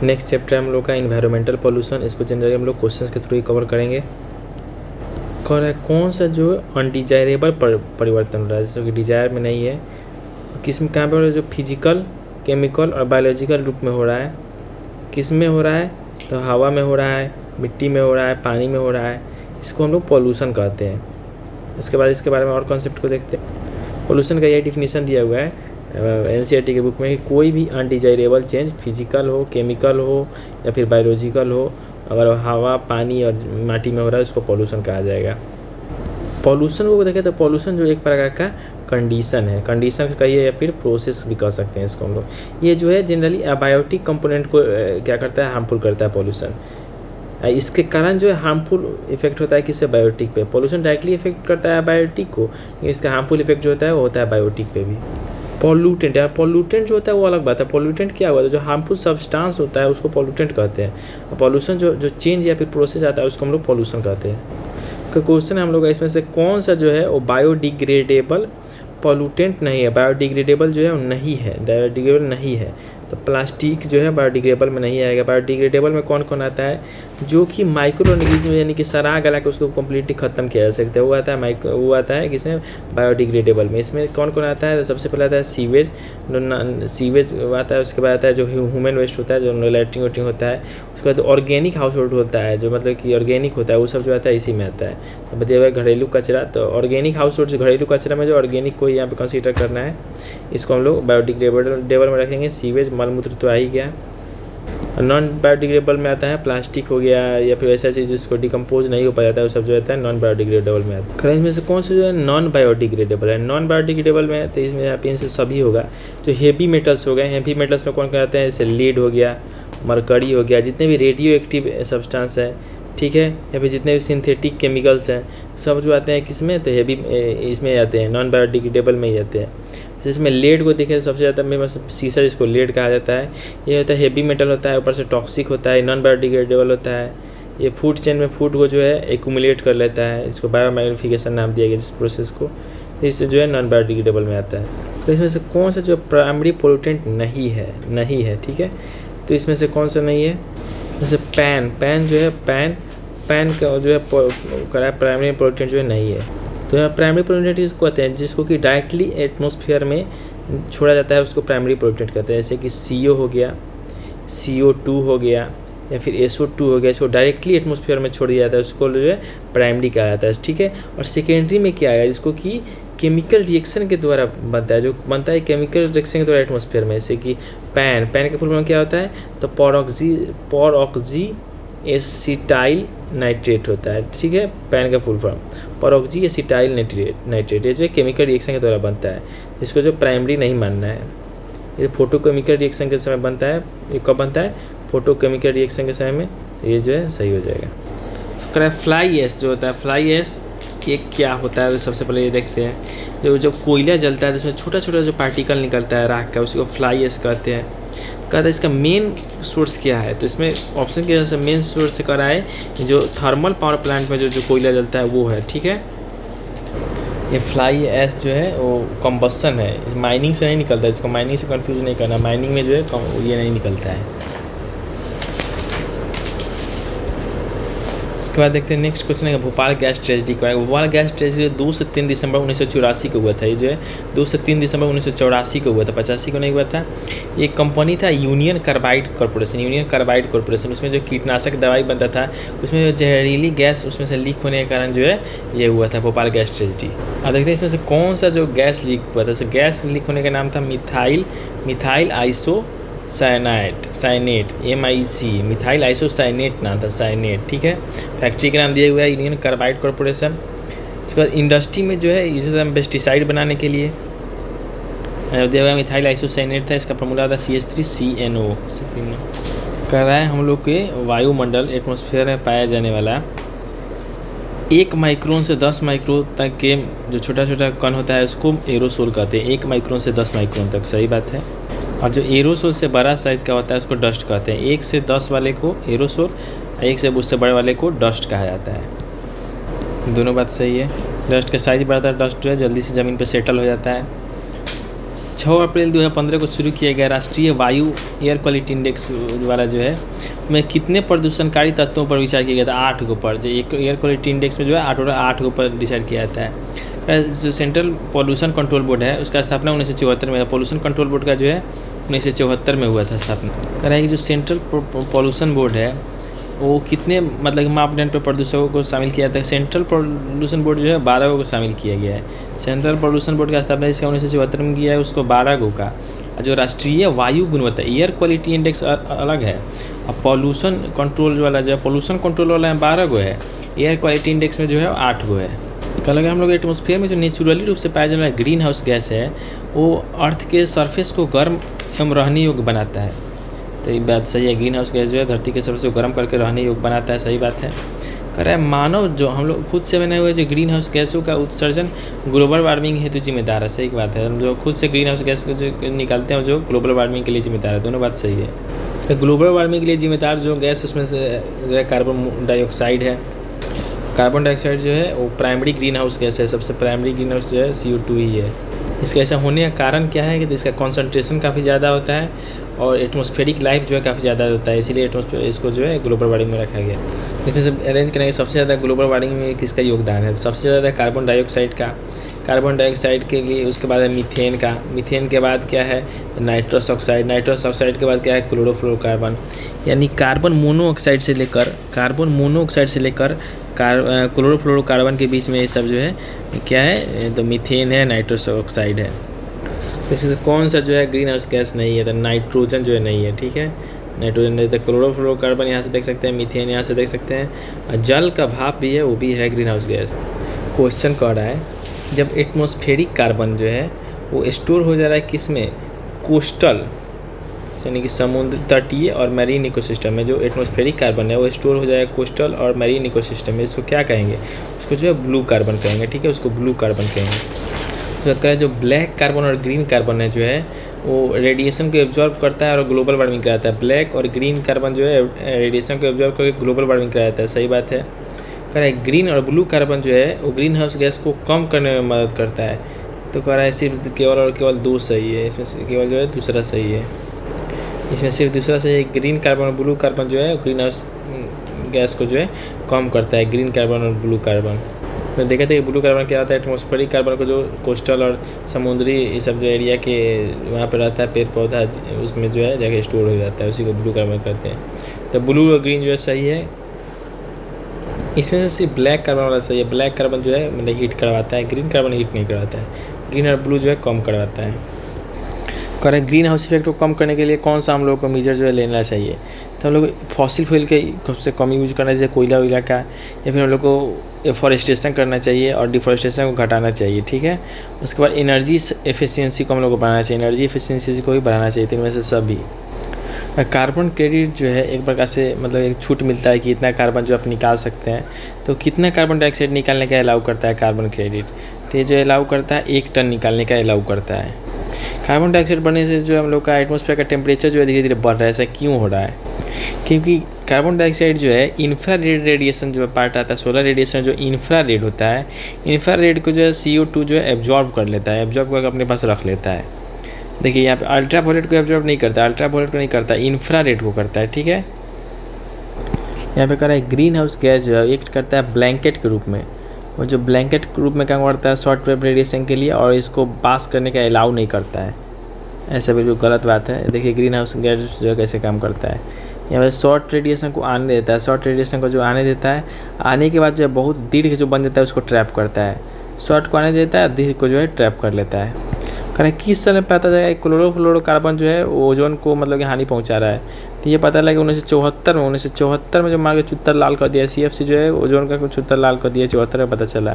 Next chapter हम लोग का इन्वायरमेंटल पॉल्यूशन, इसको जनरली हम लोग क्वेश्चंस के थ्रू ही कवर करेंगे। कह रहा है कौन सा जो अनडिजायरेबल परिवर्तन हो रहा है, जैसे कि डिजायर में नहीं है, किस में कहाँ पर हो रहा है, जो फिजिकल, केमिकल और बायोलॉजिकल रूप में हो रहा है। किस में हो रहा है, तो हवा में हो रहा है, मिट्टी में हो रहा है, पानी में हो रहा है, इसको हम लोग पॉल्यूशन कहते हैं। उसके बाद इसके बारे में और कॉन्सेप्ट को देखते हैं। पॉल्यूशन का यही डिफिनीशन दिया हुआ है एनसीईआरटी के बुक में कि कोई भी अनडिजायरेबल चेंज फिजिकल हो, केमिकल हो या फिर बायोलॉजिकल हो, अगर हवा, पानी और माटी में हो रहा है उसको पॉल्यूशन कहा जाएगा। पॉल्यूशन को देखें तो पॉल्यूशन जो एक प्रकार का कंडीशन है, कंडीशन कहिए या फिर प्रोसेस भी कह सकते हैं इसको हम लोग। ये जो है जनरली अबायोटिक कंपोनेंट को क्या करता है, हार्मफुल करता है पॉल्यूशन। इसके कारण जो है हार्मफुल इफेक्ट होता है किससे, बायोटिक पे। पॉल्यूशन डायरेक्टली इफेक्ट करता है बायोटिक को, इसका हार्मफुल इफेक्ट जो होता है वो होता है बायोटिक पे भी। पॉल्यूटेंट, यार पॉल्यूटेंट जो होता है वो अलग बात है। पॉल्यूटेंट क्या हुआ, जो हार्मफुल सब्सटेंस होता है उसको पॉल्यूटेंट कहते हैं। पॉल्यूशन जो चेंज या फिर प्रोसेस आता है उसको हम लोग पॉल्यूशन कहते हैं। तो क्वेश्चन है हम लोग इसमें से कौन सा जो है वो बायोडिग्रेडेबल पॉल्यूटेंट नहीं है, बायोडिग्रेडेबल जो है वो नहीं है, बायोडिग्रेडेबल नहीं है। तो प्लास्टिक जो है बायोडिग्रेडेबल में नहीं आएगा। बायोडिग्रेडेबल में कौन कौन आता है, जो कि माइक्रो ऑर्गेनिज्म यानी कि सड़ा गला के उसको कम्प्लीटली ख़त्म किया जा सकता है, वो आता है वो आता है किसमें, बायोडिग्रेडेबल में। इसमें कौन कौन आता है, तो सबसे पहले आता है सीवेज, सीवेज आता है। उसके बाद आता है जो ह्यूमन वेस्ट होता है, जो लैट्रिन वेट्रिन होता है। उसके बाद ऑर्गेनिक हाउस होल्ड होता है, जो मतलब कि ऑर्गेनिक होता है, वो सब जो आता है इसी में आता है। तो बताइए हुआ घरेलू कचरा, तो ऑर्गेनिक हाउस होल्ड, घरेलू कचरा में जो ऑर्गेनिक को यहाँ पे कंसीडर करना है, इसको हम लोग बायोडिग्रेडेबल में रखेंगे। सीवेज, मलमूत्र तो आ ही गया। नॉन बायोडिग्रेडेबल में आता है प्लास्टिक हो गया या फिर ऐसा चीज़ जिसको डिकम्पोज नहीं हो पाता है, वो सब जो होता है नॉन बायोडिग्रेडेबल में आता है। इसमें से कौन सा जो है नॉन बायोडिग्रेडेबल है, नॉन बायोडिग्रेडेबल में तो इसमें यहाँ से सभी होगा। जो हेवी मेटल्स हो गए, हेवी मेटल्स में कौन कौन आते हैं, जैसे लीड हो गया, मरकरी हो गया, जितने भी रेडियो एक्टिव सब्सटेंस है, ठीक है, या फिर जितने भी सिंथेटिक केमिकल्स हैं, सब जो आते हैं किस में, तो हेवी इसमें आते हैं, नॉन बायोडिग्रेडेबल में ही आते हैं। जिसमें लेड को देखें तो सबसे ज़्यादा मेरे पास सीसा, जिसको लेड कहा जाता है, ये होता है हेवी मेटल होता है, ऊपर से टॉक्सिक होता है, नॉन बायोडिग्रेडेबल होता है। ये फूड चेन में फूड को जो है एक्यूमुलेट कर लेता है, इसको बायोमैग्निफिकेशन नाम दिया गया जिस प्रोसेस को, इससे जो है नॉन बायोडिग्रेडेबल में आता है। तो इसमें से कौन सा जो प्राइमरी पोल्यूटेंट नहीं है, ठीक है। तो इसमें से कौन सा नहीं है, जैसे पैन जो है, पैन का जो है प्राइमरी पोल्यूटेंट जो है नहीं है। तो यहाँ प्राइमरी पोल्यूटेंट इसको कहते हैं जिसको कि डायरेक्टली एटमॉस्फेयर में छोड़ा जाता है, उसको प्राइमरी पोल्यूटेंट कहते हैं। जैसे कि CO हो गया, CO2 हो गया या फिर SO2 हो गया, इसको डायरेक्टली एटमॉस्फेयर में छोड़ दिया जाता है, उसको जो है प्राइमरी कहा जाता है, ठीक है। और सेकेंडरी में क्या है, जिसको कि केमिकल रिएक्शन के द्वारा बनता है, जो बनता है केमिकल रिएक्शन के द्वारा एटमॉस्फेयर में। जैसे कि पैन का फुल फॉर्म क्या होता है, तो परऑक्सी एसिटाइल नाइट्रेट होता है, ठीक है। पैन का फुल फॉर्म परऑक्सी एसिटाइल नाइट्रेट, ये जो है केमिकल रिएक्शन के द्वारा बनता है, इसको जो प्राइमरी नहीं मानना है। ये फोटोकेमिकल रिएक्शन के समय बनता है, ये कब बनता है, फोटोकेमिकल रिएक्शन के समय में, तो ये जो है सही हो जाएगा। फ्लाई ऐश जो होता है, फ्लाई ऐश ये क्या होता है, तो सबसे पहले ये देखते हैं। जब कोयला जलता है तो उसमें छोटा छोटा जो पार्टिकल निकलता है राख का, उसको फ्लाई ऐश कहते हैं। कहता है इसका मेन सोर्स क्या है, तो इसमें ऑप्शन के जैसे मेन सोर्स से करा है जो थर्मल पावर प्लांट में जो कोयला जलता है वो है, ठीक है। ये फ्लाई ऐश जो है वो कंबस्शन है, माइनिंग से नहीं निकलता है, इसको माइनिंग से कंफ्यूज नहीं करना, माइनिंग में जो है ये नहीं निकलता है। उसके बाद देखते हैं नेक्स्ट क्वेश्चन है भोपाल गैस ट्रेजेडी का। भोपाल गैस ट्रेजेडी 2 से 3 दिसंबर 1984 को हुआ था। ये जो है 2 से 3 दिसंबर 1984 को हुआ था, 85 को नहीं हुआ था। ये कंपनी था यूनियन कार्बाइड कॉरपोरेशन। उसमें जो कीटनाशक दवाई बनता था, उसमें जो जहरीली गैस उसमें से लीक होने के कारण जो है ये हुआ था भोपाल गैस ट्रेजेडी। अब देखते हैं इसमें से कौन सा जो गैस लीक हुआ था। गैस लीक होने का नाम था methyl isocyanate, MIC, methyl isocyanate नाम था, साइनेट, ठीक है। फैक्ट्री का नाम दिया हुआ है यूनियन कार्बाइड कॉरपोरेशन। उसके बाद इंडस्ट्री में जो है यूज होता है पेस्टिसाइड बनाने के लिए, दिया हुआ मिथाइल आइसोसाइनेट था, इसका फॉर्मूला था CH3CNO। कह रहा है हम लोग के वायुमंडल एटमॉस्फेयर में पाया जाने वाला 1 माइक्रोन से 10 माइक्रोन तक के जो छोटा छोटा कण होता है उसको एरोसोल कहते हैं। 1 माइक्रोन से 10 माइक्रोन तक, सही बात है। और जो एरोसोल से बड़ा साइज़ का होता है उसको डस्ट कहते हैं। 1 से 10 वाले को एरोसोल, 1 से उससे बड़े वाले को डस्ट कहा जाता है। दोनों बात सही है। डस्ट का साइज़ बढ़ता है, डस्ट जो है जल्दी से ज़मीन पर सेटल हो जाता है। 6 अप्रैल 2015 को शुरू किया गया राष्ट्रीय वायु एयर क्वालिटी इंडेक्स द्वारा जो है में कितने प्रदूषणकारी तत्वों पर विचार किया गया था? 8 गो पर। जो एक एयर क्वालिटी इंडेक्स में जो है 8 गो पर डिसाइड किया जाता है। जो सेंट्रल पॉल्यूशन कंट्रोल बोर्ड है उसका स्थापना 1974 में। पॉल्यूशन कंट्रोल बोर्ड का जो है 1974 में हुआ था स्थापना। कह रहा है कि जो सेंट्रल पॉल्यूशन बोर्ड है वो कितने मतलब मापदंड पर प्रदूषकों को शामिल किया था? सेंट्रल पॉल्यूशन बोर्ड जो है 12 गो को शामिल किया गया है। सेंट्रल पॉल्यूशन बोर्ड का स्थापना इसका 1974 में किया है, उसको 12 गो का। जो राष्ट्रीय वायु गुणवत्ता एयर क्वालिटी इंडेक्स अलग है, अब पॉल्यूशन कंट्रोल वाला जो है पॉल्यूशन कंट्रोल वाला 12 गो है, एयर क्वालिटी इंडेक्स में जो है 8 गो है। कल अगर हम लोग एटमॉस्फेयर में जो नेचुरली रूप से पाया जाने वाला ग्रीन हाउस गैस है वो अर्थ के सरफेस को गर्म एवं रहने योग्य बनाता है। तो ये बात सही है, ग्रीन हाउस गैस जो है धरती के सरफेस को गर्म करके रहने योग्य बनाता है, सही बात है। कह रहा है मानव जो हम लोग खुद से बनाए हुए जो ग्रीन हाउस गैसों का उत्सर्जन ग्लोबल वार्मिंग हेतु जिम्मेदार है, सही बात है। हम जो खुद से ग्रीन हाउस गैस जो निकालते हैं जो ग्लोबल वार्मिंग के लिए जिम्मेदार है, दोनों बात सही है। तो ग्लोबल वार्मिंग के लिए जिम्मेदार जो गैस उसमें से जो है कार्बन डाइऑक्साइड है। कार्बन डाइऑक्साइड जो है वो प्राइमरी ग्रीन हाउस गैस है, सबसे प्राइमरी ग्रीन हाउस जो है CO2 ही है। इसका ऐसा होने का कारण क्या है कि इसका कॉन्सेंट्रेशन काफ़ी ज़्यादा होता है और एटमॉस्फेरिक लाइफ जो है काफ़ी ज़्यादा होता है, इसीलिए एटमॉस्फेयर इसको जो है ग्लोबल वार्मिंग में रखा गया। इसमें से अरेंज करने के सबसे ज़्यादा ग्लोबल वार्मिंग में किसका योगदान है? सबसे ज़्यादा कार्बन डाइऑक्साइड का। कार्बन डाइऑक्साइड के लिए उसके बाद है मीथेन का। मीथेन के बाद क्या है? Nitrous oxide. नाइट्रस ऑक्साइड के बाद क्या है? क्लोरोफ्लोरोकार्बन। यानी कार्बन मोनोऑक्साइड से लेकर क्लोरोफ्लोरोकार्बन के बीच में ये सब जो है क्या है? तो मीथेन है, नाइट्रस ऑक्साइड है। इसमें से कौन सा जो है ग्रीन हाउस गैस नहीं है? तो नाइट्रोजन जो है नहीं है, ठीक है, नाइट्रोजन नहीं। तो क्लोरोफ्लोरोकार्बन यहाँ से देख सकते हैं, मीथेन यहाँ से देख सकते हैं, जल का भाप भी है वो भी है ग्रीन हाउस गैस। क्वेश्चन कह रहा है जब एटमॉस्फेरिक कार्बन जो है वो स्टोर हो जा रहा है किस में? कोस्टल यानी कि समुद्र तटीय और मैरीन इकोसिस्टम में जो एटमॉस्फेरिक कार्बन है वो स्टोर हो जाएगा कोस्टल और मैरीन इकोसिस्टम में। इसको क्या कहेंगे? उसको जो है ब्लू कार्बन कहेंगे, ठीक है, उसको ब्लू कार्बन कहेंगे। तो करें जो ब्लैक कार्बन और ग्रीन कार्बन है जो है वो रेडिएशन को एब्जॉर्ब करता है और ग्लोबल वार्मिंग कराता है। ब्लैक और ग्रीन कार्बन जो है रेडिएशन को एब्जॉर्ब करके ग्लोबल वार्मिंग कराता है, सही बात है। कह रहा है ग्रीन और ब्लू कार्बन जो है वो ग्रीन हाउस गैस को कम करने में मदद करता है। तो कह रहा है सिर्फ केवल और केवल 2 सही है, इसमें से केवल जो है दूसरा सही है। इसमें सिर्फ दूसरा सही है, ग्रीन कार्बन और ब्लू कार्बन जो है ग्रीन हाउस गैस को जो है कम करता है, ग्रीन कार्बन और ब्लू कार्बन। तो देखा था कि ब्लू कार्बन क्या होता है? एटमॉस्फेरिक कार्बन को जो कोस्टल और समुद्री ये सब जो एरिया के वहाँ पर रहता है पेड़ पौधा उसमें जो है जाके स्टोर हो जाता है, उसी को ब्लू कार्बन कहते हैं। तो ब्लू और ग्रीन जो है सही है। इसमें से सिर्फ ब्लैक कार्बन वाला सही है। ब्लैक कार्बन जो है मतलब हीट करवाता है, ग्रीन कार्बन हीट नहीं करवाता है। ग्रीन और ब्लू जो है कम करवाता है। कह रहे ग्रीन हाउस इफेक्ट को कम करने के लिए कौन सा हम लोग को मेजर जो है लेना चाहिए? तो हम लोग फॉसिल फ्यूल के कम से कम यूज करना चाहिए, कोयला वोयला का, या फिर हम लोग को एफॉरेस्टेशन करना चाहिए और डिफॉरेस्टेशन को घटाना चाहिए, ठीक है। उसके बाद एनर्जी एफिशिएंसी को हम लोग को बढ़ाना चाहिए, एनर्जी एफिशिएंसी को भी बढ़ाना चाहिए, तीन में से सभी। कार्बन क्रेडिट जो है एक प्रकार से मतलब एक छूट मिलता है कि इतना कार्बन जो आप निकाल सकते हैं। तो कितना कार्बन डाइऑक्साइड निकालने का अलाउ करता है कार्बन क्रेडिट? तो ये जो अलाउ करता है 1 टन निकालने का अलाउ करता है। कार्बन डाइऑक्साइड बढ़ने से जो हम लोग का एटमॉस्फेयर का टेम्परेचर जो है धीरे धीरे बढ़ रहा है। ऐसा क्यों हो रहा है? क्योंकि कार्बन डाइऑक्साइड जो है इंफ्रारेड रेडिएशन जो पार्ट आता है, सोलर रेडिएशन जो इंफ्रारेड होता है, इंफ्रारेड को जो है CO2 जो है एब्जॉर्ब कर लेता है, एब्जॉर्ब करके अपने पास रख लेता है। देखिए यहाँ पे अल्ट्रावायलेट को एब्जॉर्ब नहीं करता, अल्ट्रावायलेट को नहीं करता, इंफ्रारेड को करता है, ठीक है। यहाँ पे कह रहा है ग्रीन हाउस गैस जो है एक्ट करता है ब्लैंकेट के रूप में। वो जो ब्लैंकेट के रूप में काम करता है शॉर्ट वेव रेडिएशन के लिए, और इसको पास करने का अलाउ नहीं करता है। ऐसा बिल्कुल गलत बात है। देखिए ग्रीन हाउस गैस जो है कैसे काम करता है। यहाँ पे शॉर्ट रेडिएशन को आने देता है, शॉर्ट रेडिएशन को जो आने देता है, आने के बाद जो है बहुत दीर्घ जो बन जाता है उसको ट्रैप करता है। शॉर्ट को आने देता है, दीर्घ को जो है ट्रैप कर लेता है। करें किस साल में पता जाएगा क्लोरोफ्लोरोकार्बन जो है ओजोन को मतलब कि हानि पहुंचा रहा है? तो ये पता लगा 1974 में जो मार के चुत्तर लाल कर दिया, CFC जो है ओजोन का चुत्तर लाल कर दिया, 74 में पता चला।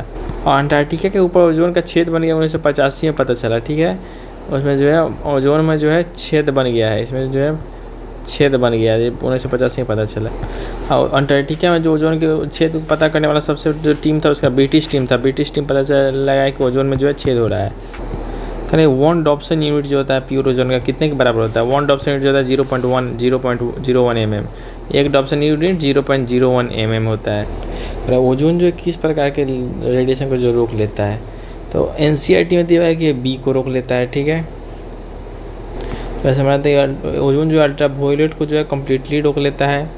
और अंटार्कटिका के ऊपर ओजोन का छेद बन गया 1985 में पता चला, ठीक है। उसमें जो है ओजोन में जो है छेद बन गया है, इसमें जो है छेद बन गया है, 1985 में पता चला। और अंटार्कटिका में जो ओजोन के छेद पता करने वाला सबसे जो टीम था उसका ब्रिटिश टीम था। ब्रिटिश टीम पता लगा कि ओजोन में जो है छेद हो रहा है। करें 1 डॉप्सन यूनिट जो होता है प्योर ओजोन का कितने के बराबर होता है? 1 डॉप्सन यूनिट जो होता है 0.01 mm। 1 डॉप्सन यूनिट 0.01 mm होता है। ओजोन जो है किस प्रकार के रेडिएशन को जो रोक लेता है? तो NCERT में दिया है कि B को रोक लेता है, ठीक है। वैसे हमारे ओजोन जो अल्ट्रा वायलेट को जो है कम्प्लीटली रोक लेता है,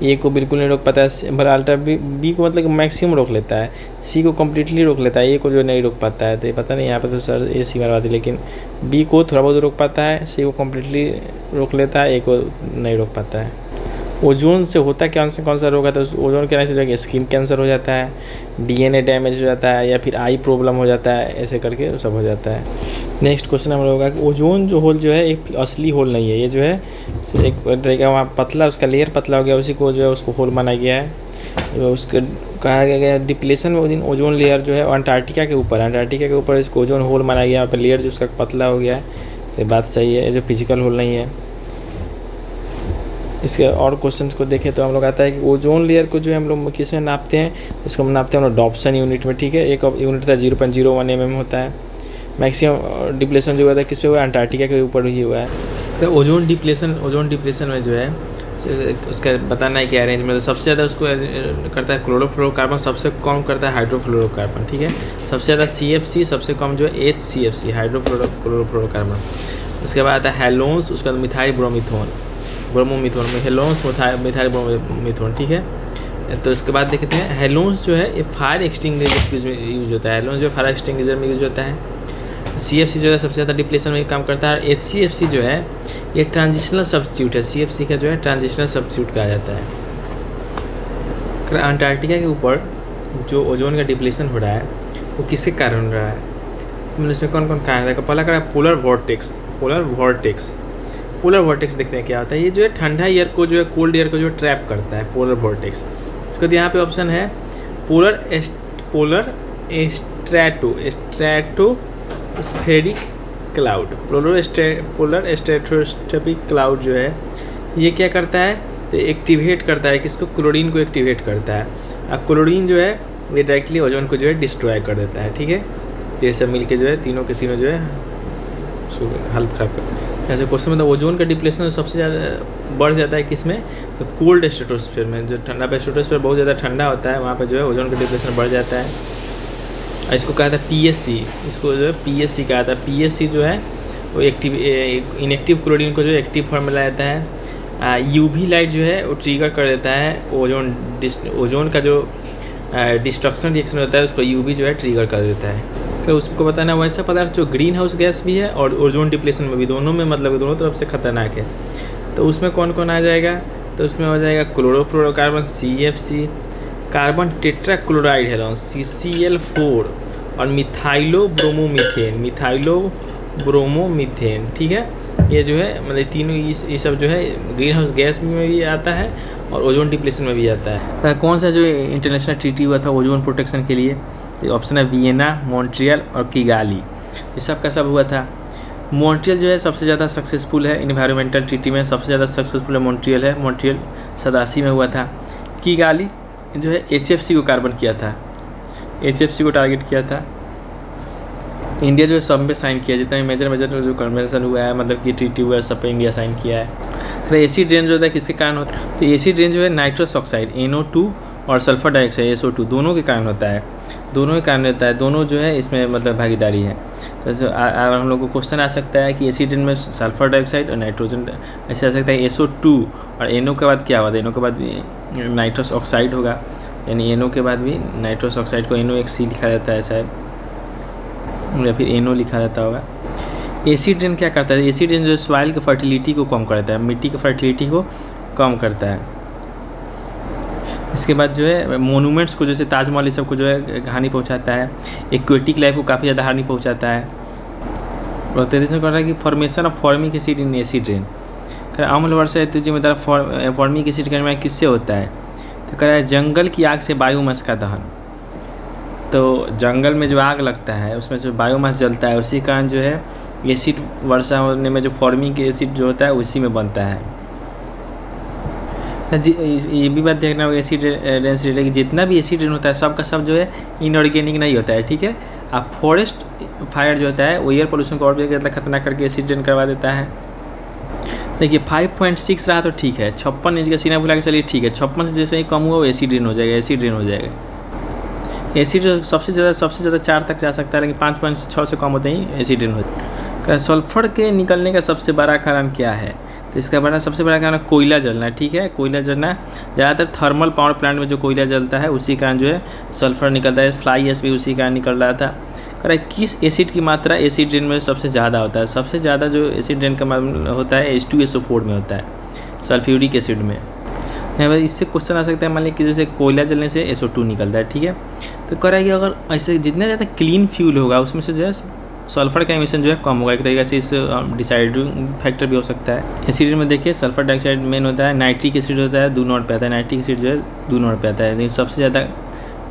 ए को बिल्कुल नहीं रोक पाता है, पर अल्ट्रा बी को मतलब मैक्सिमम रोक लेता है, सी को कम्प्लीटली रोक लेता है, ए को जो नहीं रोक पाता है। तो ये पता नहीं यहाँ पे तो सर ए सी मरवा दी, लेकिन बी को थोड़ा बहुत रोक पाता है, सी को कम्प्लीटली रोक लेता है, ए को नहीं रोक पाता है। ओजोन से होता कौन सा रोग है, तो ओजोन के से जो स्किन कैंसर हो जाता है, डीएनए डैमेज हो जाता है, या फिर आई प्रॉब्लम हो जाता है, ऐसे करके सब हो जाता है। नेक्स्ट क्वेश्चन हम लोगों का कि ओजोन जो होल जो है एक असली होल नहीं है, ये जो है एक रहेगा वहाँ पतला, उसका लेयर पतला हो गया, उसी को जो है उसको होल माना गया है। उसके कहा गया डिप्लेशन में ओजोन लेयर जो है अंटार्कटिका के ऊपर इसको ओजोन होल माना गया, यहाँ पर लेयर जो उसका पतला हो गया है। तो बात सही है, जो फिजिकल होल नहीं है। इसके और क्वेश्चंस को देखें तो हम लोग आता है कि ओजोन लेयर को जो है हम लोग किस में नापते हैं, इसको हम नापते हैं हम लोग डॉप्सन यूनिट में, ठीक है। एक यूनिट था 0.01 mm होता है। मैक्सिमम डिप्लेशन जो हुआ था किस पे हुआ है, अंटार्कटिका के ऊपर ही हुआ है। तो ओजोन डिप्लेशन में जो है उसका बताना है क्या अरेंजमेंट। सबसे ज़्यादा उसको करता है क्लोरोफ्लोरोकार्बन, सबसे कम करता है हाइड्रोफ्लोरोकार्बन, ठीक है। सबसे ज़्यादा CFC, सबसे कम जो है HCFC हाइड्रोक्लोरोफ्लोरोकार्बन। उसके बाद आता है हेलोन्स, उसके बाद मिथाइल ब्रोमोमिथोन में हेलोन्स मिथाइल ब्रोमोमिथोन, ठीक है। तो इसके बाद देखते हैं हेलोन्स जो है ये फायर एक्सटिंग्विशर में यूज होता है, हेलोन्स जो फायर एक्सटिंग्विशर में यूज होता है। CFC जो है सबसे ज़्यादा डिप्लेशन में काम करता है। HCFC जो है ये ट्रांजिशनल सब्स्टिट्यूट है, CFC का जो है ट्रांजिशनल सब्स्टिट्यूट कहा जाता है। अंटार्कटिका के ऊपर जो ओजोन का डिप्लेशन हो रहा है वो किसके कारण हो रहा है, मतलब इसमें कौन कौन कारण है। पहला कारण है पोलर वॉर्टेक्स देखते हैं क्या होता है। ये जो है ठंडा एयर को जो है कोल्ड एयर को जो ट्रैप करता है, पोलर वॉर्टेक्स। उसके बाद यहाँ पे ऑप्शन है polar stratospheric cloud. Polar stratospheric cloud जो है ये क्या करता है, एक्टिवेट करता है किसको, क्लोरीन को एक्टिवेट करता है। अब क्लोरीन जो है ये डायरेक्टली ओजोन को जो है डिस्ट्रॉय कर देता है, ठीक है। तो ये सब मिलके जो है तीनों के तीनों जो है हालत खराब करते हैं। ऐसे क्वेश्चन मतलब ओजोन का डिप्लेशन सबसे ज़्यादा बढ़ जाता है किस में, तो कोल्ड स्ट्रेटोस्फीयर में। जो ठंडा पे स्ट्रेटोस्फीयर बहुत ज़्यादा ठंडा होता है वहाँ पे जो है ओजोन का डिप्लेशन बढ़ जाता है। इसको कहा था PSC, इसको जो है PSC कहा था। PSC जो है वो इनएक्टिव क्लोरीन को जो एक्टिव फॉर्म में ला जाता है। UV लाइट जो है वो ट्रिगर कर देता है ओजोन का जो डिस्ट्रक्शन रिएक्शन होता है उसको UV जो है ट्रिगर कर देता है। तो उसको बताना वैसा पदार्थ जो ग्रीन हाउस गैस भी है और ओजोन डिप्लेशन में भी, दोनों में मतलब दोनों तरफ से खतरनाक है। तो उसमें कौन कौन आ जाएगा, तो उसमें हो जाएगा chlorofluorocarbon CFC, carbon tetrachloride halon CCl4 और मिथाइलो ब्रोमोमीथेन, ठीक है। ये जो है मतलब तीनों ये सब जो है ग्रीन हाउस गैस में भी आता है और ओजोन डिप्लेशन में भी आता है। कौन सा जो इंटरनेशनल ट्रीटी हुआ था ओजोन प्रोटेक्शन के लिए, ऑप्शन है वियना, मॉन्ट्रियल और किगाली। ये सब का सब हुआ था। मॉन्ट्रियल जो है सबसे ज़्यादा सक्सेसफुल है इन्वायरमेंटल ट्रीटी में, सबसे ज़्यादा सक्सेसफुल है मॉन्ट्रियल 87 में हुआ था। किगाली जो है HFC को कार्बन किया था, HFC को टारगेट किया था। इंडिया जो है सब में साइन किया, जितना भी मेजर जो कन्वेंशन हुआ है मतलब कि ट्रीटी हुआ है सब पे इंडिया साइन किया है। फिर एसिड रेन जो होता है किसके कारण होता है, तो एसिड रेन जो है नाइट्रस ऑक्साइड NO2 और सल्फर डाइऑक्साइड SO2 दोनों के कारण होता है, दोनों जो है इसमें मतलब भागीदारी है। तो हम लोग को क्वेश्चन आ सकता है कि एसिड रेन में सल्फर डाइऑक्साइड और नाइट्रोजन ऐसे आ सकता है SO2 और NO के बाद क्या होगा, NO के बाद नाइट्रस ऑक्साइड होगा, यानी NO के बाद भी नाइट्रस ऑक्साइड को NOx लिखा जाता है शायद, या फिर NO लिखा जाता होगा। एसिड रेन क्या करता है, एसिड रेन जो सॉइल की फर्टिलिटी को कम करता है, मिट्टी की फर्टिलिटी को कम करता है। इसके बाद जो है मोनूमेंट्स को जैसे ताजमहल ये सब को जो है हानि पहुंचाता है, एक्वेटिक लाइफ को काफ़ी ज़्यादा हानि पहुंचाता है। और 33 में कह रहा है कि formation of formic acid in acid rain, अम्ल वर्षा हेतु जिम्मेदार फॉर्मिक एसिड का निर्माण किससे होता है, तो कह रहा है जंगल की आग से बायोमास का दहन। तो जंगल में जो आग लगता है उसमें जो बायोमास जलता है उसी कारण जो है एसिड वर्षा होने में जो फॉर्मिक एसिड जो होता है उसी में बनता है। ये भी बात देखना होगा एसिड रेन से रिलेटेड कि जितना भी एसिड रेन होता है सब का सब जो है इनऑर्गेनिक नहीं होता है, ठीक है। अब फॉरेस्ट फायर जो होता है वो एयर पोल्यूशन को और भी ज़्यादा खतरनाक करके एसिड रेन करवा देता है। देखिए 5.6 रहा तो ठीक है, 56 इंच का सीना फुला के चलिए ठीक है, 56 से जैसे ही कम हुआ वो एसिड रेन हो जाएगा। एसिड सबसे ज़्यादा 4 तक जा सकता है, लेकिन 5.6 से कम होते ही एसिड रेन हो जाए। सल्फर के निकलने का सबसे बड़ा कारण क्या है? तो इसका सबसे बड़ा कारण कोयला जलना है। ठीक है, कोयला जलना ज़्यादातर थर्मल पावर प्लांट में जो कोयला जलता है उसी कारण जो है सल्फर निकलता है। फ्लाई एश भी उसी कारण निकल रहा था। कह रहा है किस एसिड की मात्रा एसिड रेन में सबसे ज़्यादा होता है? सबसे ज़्यादा जो एसिड रेन का होता है H2SO4 में होता है, सल्फ्यूरिक एसिड में। इससे क्वेश्चन आ सकता है, मान लीजिए कि जैसे कोयला जलने से SO2 निकलता है। ठीक है, तो कह रहा है कि अगर ऐसे जितना ज़्यादा क्लीन फ्यूल होगा उसमें से जो है सल्फर का एमिशन जो है कम होगा। एक तरीके से इस डिसाइडिंग फैक्टर भी हो सकता है। एसिड में देखिए सल्फर डाइऑक्साइड मेन होता है, नाइट्रिक एसिड होता है 2 नोट पे आता है, नाइट्रिक एसिड जो है 2 नोट पे आता है, लेकिन सबसे ज़्यादा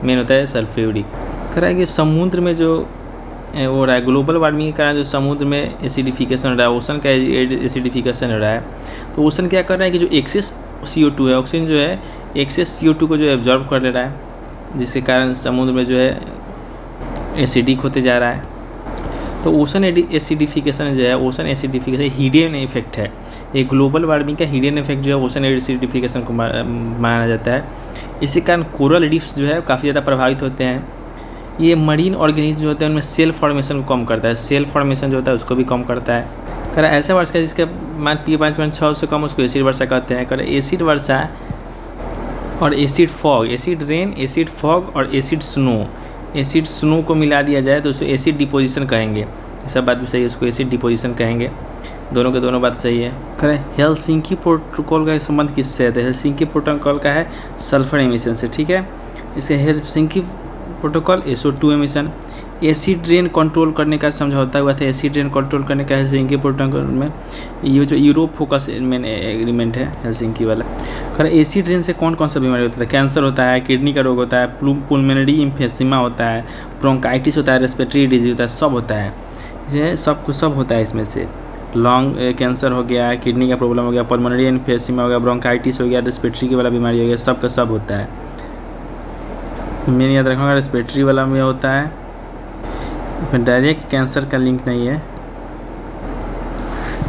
मेन होता है सल्फ्यूरिक। कह रहा है कि समुद्र में जो हो रहा है ग्लोबल वार्मिंग के कारण जो समुद्र में एसिडिफिकेशन हो रहा है, ओशन का एसिडिफिकेशन हो रहा है, तो ओशन क्या कर रहा है कि जो एक्सेस CO2 है, ऑक्सीजन जो है एक्सेस CO2 को जो है एब्जॉर्ब कर ले रहा है, जिसके कारण समुद्र में जो है एसिडिक होते जा रहा है। तो ओशन एसिडिफिकेशन जो है, ओशन एसिडिफिकेशन हिडन इफेक्ट है। ये ग्लोबल वार्मिंग का हिडन इफेक्ट जो है ओशन एसिडिफिकेशन को माना जाता है। इसी कारण कोरल रीफ्स जो है काफ़ी ज़्यादा प्रभावित होते हैं। ये मरीन ऑर्गेनिज्म जो होते हैं उनमें सेल फॉर्मेशन को कम करता है, सेल फॉर्मेशन जो होता है उसको भी कम करता है। कर ऐसा वर्षा जिसका मान PM5.6 से कम उसको एसिड वर्षा कहते हैं। कर एसिड वर्षा और acid fog, acid rain, acid fog और एसिड स्नो, एसिड स्नो को मिला दिया जाए तो उसको एसिड डिपोजिशन कहेंगे। सब बात भी सही है, उसको एसिड डिपोजिशन कहेंगे। दोनों के दोनों बात सही है। करें हेलसिंकी प्रोटोकॉल का संबंध किससे है? तो हेलसिंकी प्रोटोकॉल का है सल्फर एमिशन से। ठीक है, इसे Helsinki protocol SO2 emission. Acid rent control करने का समझौता हुआ था, एसिड रेन कंट्रोल करने का हेलसिंकी प्रोटोकॉल में। ये जो यूरोप फोकस मेन एग्रीमेंट है हेलसिंकी वाला। खैर एसिड रेन से कौन कौन सा बीमारी होता है? कैंसर होता है, किडनी का रोग होता है, पुल्मोनरी इम्फेसिमा होता है, ब्रोंकाइटिस होता है, रेस्पिरेटरी डिजीज होता है, सब होता है। ये सब कुछ सब होता है इसमें से। लंग कैंसर हो गया, किडनी का प्रॉब्लम हो गया, पुल्मोनरी इम्फेसिमा हो गया, ब्रोंकाइटिस हो गया, रेस्पिरेटरी की वाला बीमारी हो गया, सब का सब होता है। मेन याद रखना रेस्पिरेटरी वाला में होता है, फिर डायरेक्ट कैंसर का लिंक नहीं है।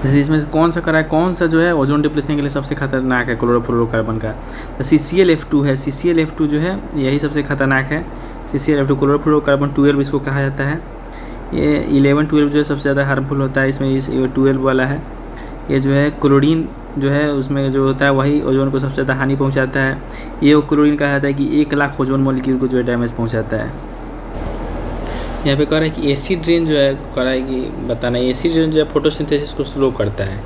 जैसे इसमें कौन सा करा है, कौन सा जो है ओजोन डिप्लीशन के लिए सबसे खतरनाक है? क्लोरोफ्लोरोकार्बन का। तो CClF2 है, CClF2 जो है यही सबसे खतरनाक है। CClF2 क्लोरोफ्लोरोकार्बन 12 इसको कहा जाता है। ये 11-12 जो है सबसे ज़्यादा हार्मफुल होता है। इसमें इस 12 वाला है। ये जो है क्लोरीन जो है उसमें जो होता है वही ओजोन को सबसे ज़्यादा हानि पहुँचाता है। ये क्लोरीन कहा जाता है कि 1 लाख ओजोन मॉलिक्यूल को जो है डैमेज पहुँचाता है। यहाँ पे कह रहा है कि एसिड रेन जो है कह रहा है कि बताना एसिड रेन जो है फोटोसिंथेसिस को स्लो करता है।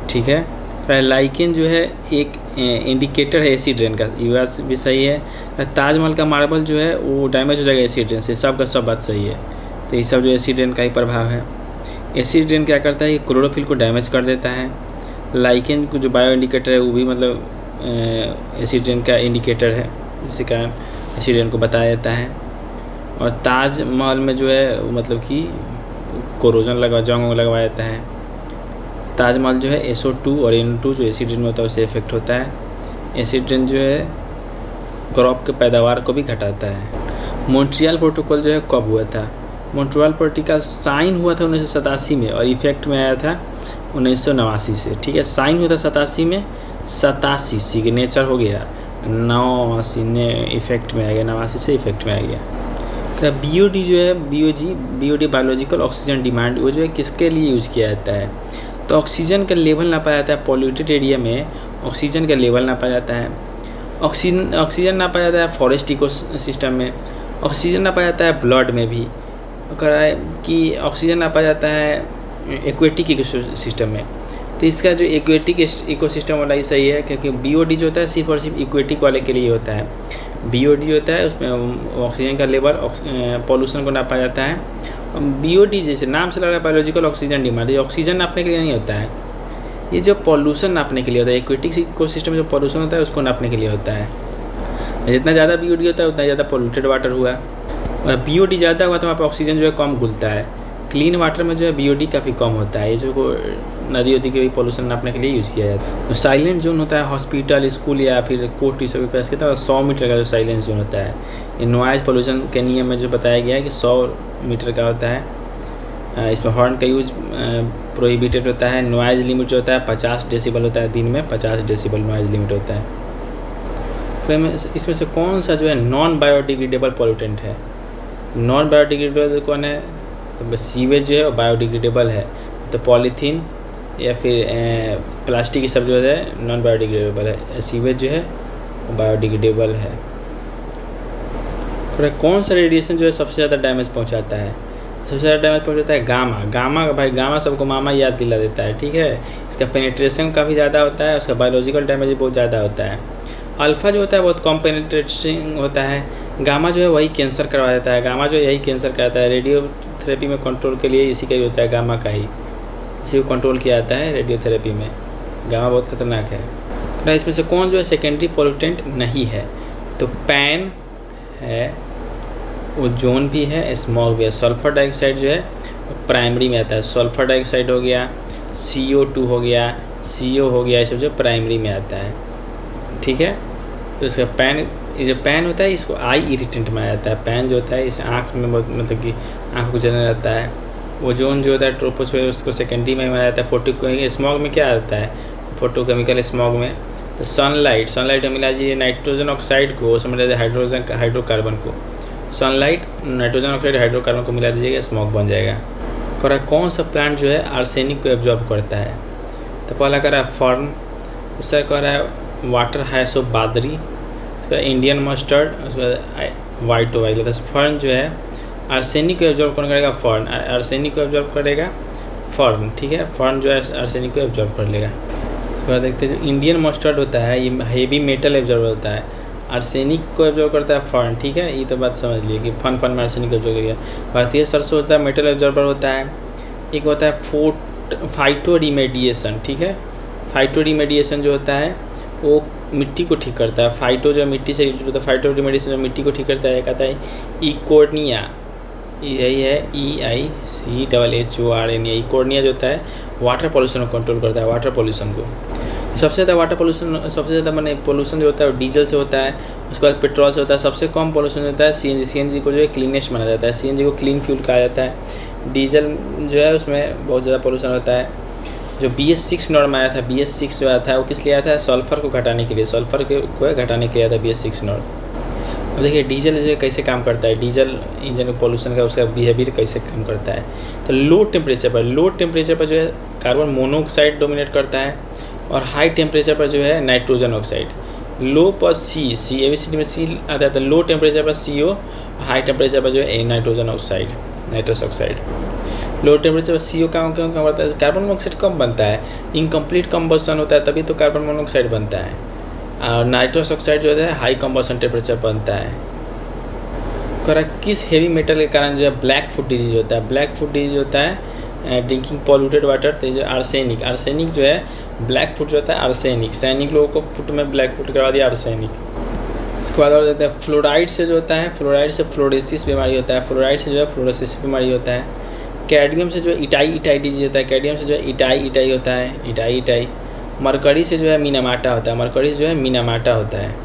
ठीक है, कह रहा है लाइकेन जो है एक इंडिकेटर है एसिड रेन का, ये बात भी सही है। ताजमहल का मार्बल जो है वो डैमेज हो जाएगा एसिड रेन से, सब का सब बात सही है। तो ये सब जो एसिड रेन का ही प्रभाव है। एसिड रेन क्या करता है कि क्लोरोफिल को डैमेज कर देता है। लाइकेन को जो बायो इंडिकेटर है वो भी मतलब एसिड रेन का इंडिकेटर है, इसी कारण एसिड रेन को बताया जाता है। और ताजमहल में जो है मतलब कि कोरोजन जंग लगवाया जाता है। ताजमहल जो है SO2 और N2 जो एसिड रेन में होता है उससे इफेक्ट होता है। एसिड रेन जो है क्रॉप के पैदावार को भी घटाता है। मॉन्ट्रियल प्रोटोकॉल जो है कब हुआ था? मॉन्ट्रियल प्रोटोकॉल साइन हुआ था 1987 में और इफेक्ट में आया था 1989 से। ठीक है, साइन हुआ था 87 में, 87 सिग्नेचर हो गया, 89 ने इफेक्ट में आ गया, 89 से इफेक्ट में आ गया। BOD जो है BOD बायोलॉजिकल ऑक्सीजन डिमांड, वो जो है किसके लिए यूज़ किया जाता है? तो ऑक्सीजन का लेवल ना पाया जाता है पॉल्यूटेड एरिया में, ऑक्सीजन का लेवल ना पाया जाता है। ऑक्सीजन ना पाया जाता है फॉरेस्ट इकोसिस्टम में, ऑक्सीजन ना पाया जाता है ब्लड में भी। कह रहा है कि ऑक्सीजन ना पाया जाता है एक्वेटिक इकोसिस्टम में। तो इसका जो एक्वेटिक इकोसिस्टम वाला ही सही है, क्योंकि BOD जो होता है सिर्फ और सिर्फ इक्वेटिक वाले के लिए होता है। BOD होता है उसमें ऑक्सीजन का लेवल पॉल्यूशन को नापा जाता है। BOD जैसे नाम से लग रहा है बायोलॉजिकल ऑक्सीजन डिमांड, ये ऑक्सीजन नापने के लिए नहीं होता है, ये जो पॉल्यूशन नापने के लिए होता है। एक्वेटिक इकोसिस्टम में जो पॉल्यूशन होता है उसको नापने के लिए होता है। जितना ज़्यादा BOD होता है उतना ज़्यादा पॉल्यूटेड वाटर हुआ, और BOD ज़्यादा हुआ तो वहाँ पर ऑक्सीजन जो है कम घुलता है। क्लीन वाटर में जो है BOD काफ़ी कम होता है। ये जो नदी वदी के भी पॉल्यूशन नापने के लिए यूज़ किया जाता है। तो साइलेंट जोन होता है हॉस्पिटल, स्कूल या फिर कोर्ट, ये सब पास कितना 100 मीटर का जो साइलेंट जोन होता है। ये नॉइज़ पोल्यूशन के नियम में जो बताया गया है कि 100 मीटर का होता है। इसमें हॉर्न का यूज प्रोहिबिटेड होता है। नॉइज़ लिमिट जो होता है 50 डेसिबल होता है, दिन में 50 डेसिबल नॉइज़ लिमिट होता है। फिर इसमें से कौन सा जो है नॉन बायोडिग्रेडेबल पॉल्यूटेंट है? नॉन बायोडिग्रेडेबल कौन है? तो सीवेज जो है वो बायोडिग्रेडेबल है, तो पॉलीथीन या फिर प्लास्टिक ये सब जो है नॉन बायोडिग्रेडेबल है, सीवेज जो है वो बायोडिग्रेडेबल है। तो कौन सा रेडिएशन जो है सबसे ज़्यादा डैमेज पहुंचाता है? सबसे ज़्यादा डैमेज पहुंचाता है गामा। गामा भाई, गामा सबको मामा याद दिला देता है, ठीक है। इसका पेनिट्रेशन काफ़ी ज़्यादा होता है, उसका बायोलॉजिकल डैमेज भी बहुत ज़्यादा होता है। अल्फ़ा जो होता है बहुत कम पेनिट्रेटिंग होता है। गामा जो है वही कैंसर करवा देता है, गामा जो यही कैंसर कराता है। रेडियोथेरेपी में कंट्रोल के लिए इसी का ही होता है, गामा का ही, इसी को कंट्रोल किया जाता है रेडियोथेरेपी में। गामा बहुत खतरनाक है। तो इसमें से कौन जो है सेकेंडरी पोल्यूटेंट नहीं है? तो पैन है, ओजोन भी है, स्मॉग भी है। सल्फर डाइऑक्साइड जो है प्राइमरी में आता है। सल्फर डाइऑक्साइड हो गया, CO2 हो गया, CO हो गया, ये सब जो प्राइमरी में आता है, ठीक है। तो इसका पैन, ये जो पैन होता है इसको आई इरिटेंट माना जाता है। पैन जो होता है इस आँख में बहुत मतलब कि आँख को जलने रहता है। ओजोन जो होता है ट्रोपोस्फीयर, उसको सेकेंडरी में माना जाता है। फोटो स्मॉग में क्या आता है? फोटोकेमिकल स्मॉग में तो सनलाइट में मिला दीजिए नाइट्रोजन ऑक्साइड को, उसमें मिला दीजिए हाइड्रोकार्बन को। सनलाइट नाइट्रोजन ऑक्साइड हाइड्रोकार्बन को मिला दीजिएगा, स्मॉग बन जाएगा। करा कौन सा प्लांट जो है आर्सेनिक को एब्जॉर्ब करता है? तो पहला कह रहा है फर्न, दूसरा कह रहा है वाटर हैसो बादरी, उसका इंडियन मस्टर्ड, उसके बाद वाइट वाइल। तो फर्न जो है आर्सेनिक को एब्जॉर्ब कौन करेगा? फर्न। आर्सेनिक को एब्जॉर्ब करेगा फर्न, ठीक है। फर्न जो है आर्सेनिक को एब्जॉर्ब कर लेगा। उसके बाद देखते हैं जो इंडियन मस्टर्ड होता है ये हेवी मेटल एब्जॉर्ब होता है, आर्सेनिक को एब्जॉर्ब करता है फर्न, ठीक है। ये तो बात समझ लिए कि फन में आर्सेनिक एब्जॉर्ब करेगा। भारतीय सरसों होता है मेटल एब्जॉर्बर होता है। एक होता है फाइटो रिमेडिएशन, ठीक है। फाइटो रिमेडिएशन जो होता है वो मिट्टी को ठीक करता है। फाइटो जो मिट्टी से रिलेटेड होता है, फाइटो रिमेडिएशन जो मिट्टी को ठीक करता है, कहता है इकोर्निया, यही है EICHORNIA। इकोर्निया जो होता है वाटर पॉल्यूशन को कंट्रोल करता है, वाटर पॉल्यूशन को। सबसे ज़्यादा वाटर पॉल्यूशन, सबसे ज़्यादा मैंने पॉल्यूशन जो होता है वो डीजल से होता है, उसके बाद पेट्रोल से होता है। सबसे कम पॉल्यूशन होता है CNG को जो है क्लीनेस्ट माना जाता है, CNG को क्लीन फ्यूल कहा जाता है। डीजल जो है उसमें बहुत ज़्यादा पॉल्यूशन होता है। जो BS6 नॉर्म आया था, BS6 जो आया था वो किस लिए आया था? सल्फर को घटाने के लिए, सल्फर को घटाने के लिए आया था BS6 नॉर्म। अब देखिए डीजल जो कैसे काम करता है, डीजल इंजन पॉल्यूशन का उसका बिहेवियर कैसे काम करता है। तो लो टेम्परेचर पर जो है कार्बन मोनोऑक्साइड डोमिनेट करता है, और हाई टेम्परेचर पर जो है नाइट्रोजन ऑक्साइड। लो पर सी ABCD में सी आता है, तो लो टेम्परेचर पर CO, हाई टेम्परेचर पर जो है nitrogen oxide, nitrous oxide. Low temperature पर CO क्यों बनता है? कार्बन मोनोऑक्साइड कम बनता है, इनकम्प्लीट कंबशन होता है तभी तो कार्बन मोनोऑक्साइड बनता है। और नाइट्रस ऑक्साइड जो है हाई कंबशन टेम्परेचर बनता है। करा किस हेवी मेटल के कारण जो है ब्लैक फुट डिजीज होता है? ब्लैक फुट डिजीज होता है ड्रिंकिंग पॉल्यूटेड वाटर, तो जो आर्सेनिक जो है ब्लैक फुट जो होता है आर्सेनिक, सैनिक लोगों को फुट में ब्लैक फुट करवा दिया आर्सेनिक। उसके बाद और देते हैं फ्लोराइड से जो होता है, फ्लोराइड से फ्लोरोसिस बीमारी होता है, फ्लोराइड से जो है फ्लोरोसिस बीमारी होता है। कैडमियम से जो है इटाई डिजीज होता है, कैडमियम से जो है इटाई होता है, इटाई। मरकरी से जो है मीनामाटा होता है, मरकरी से जो है मीनामाटा होता है,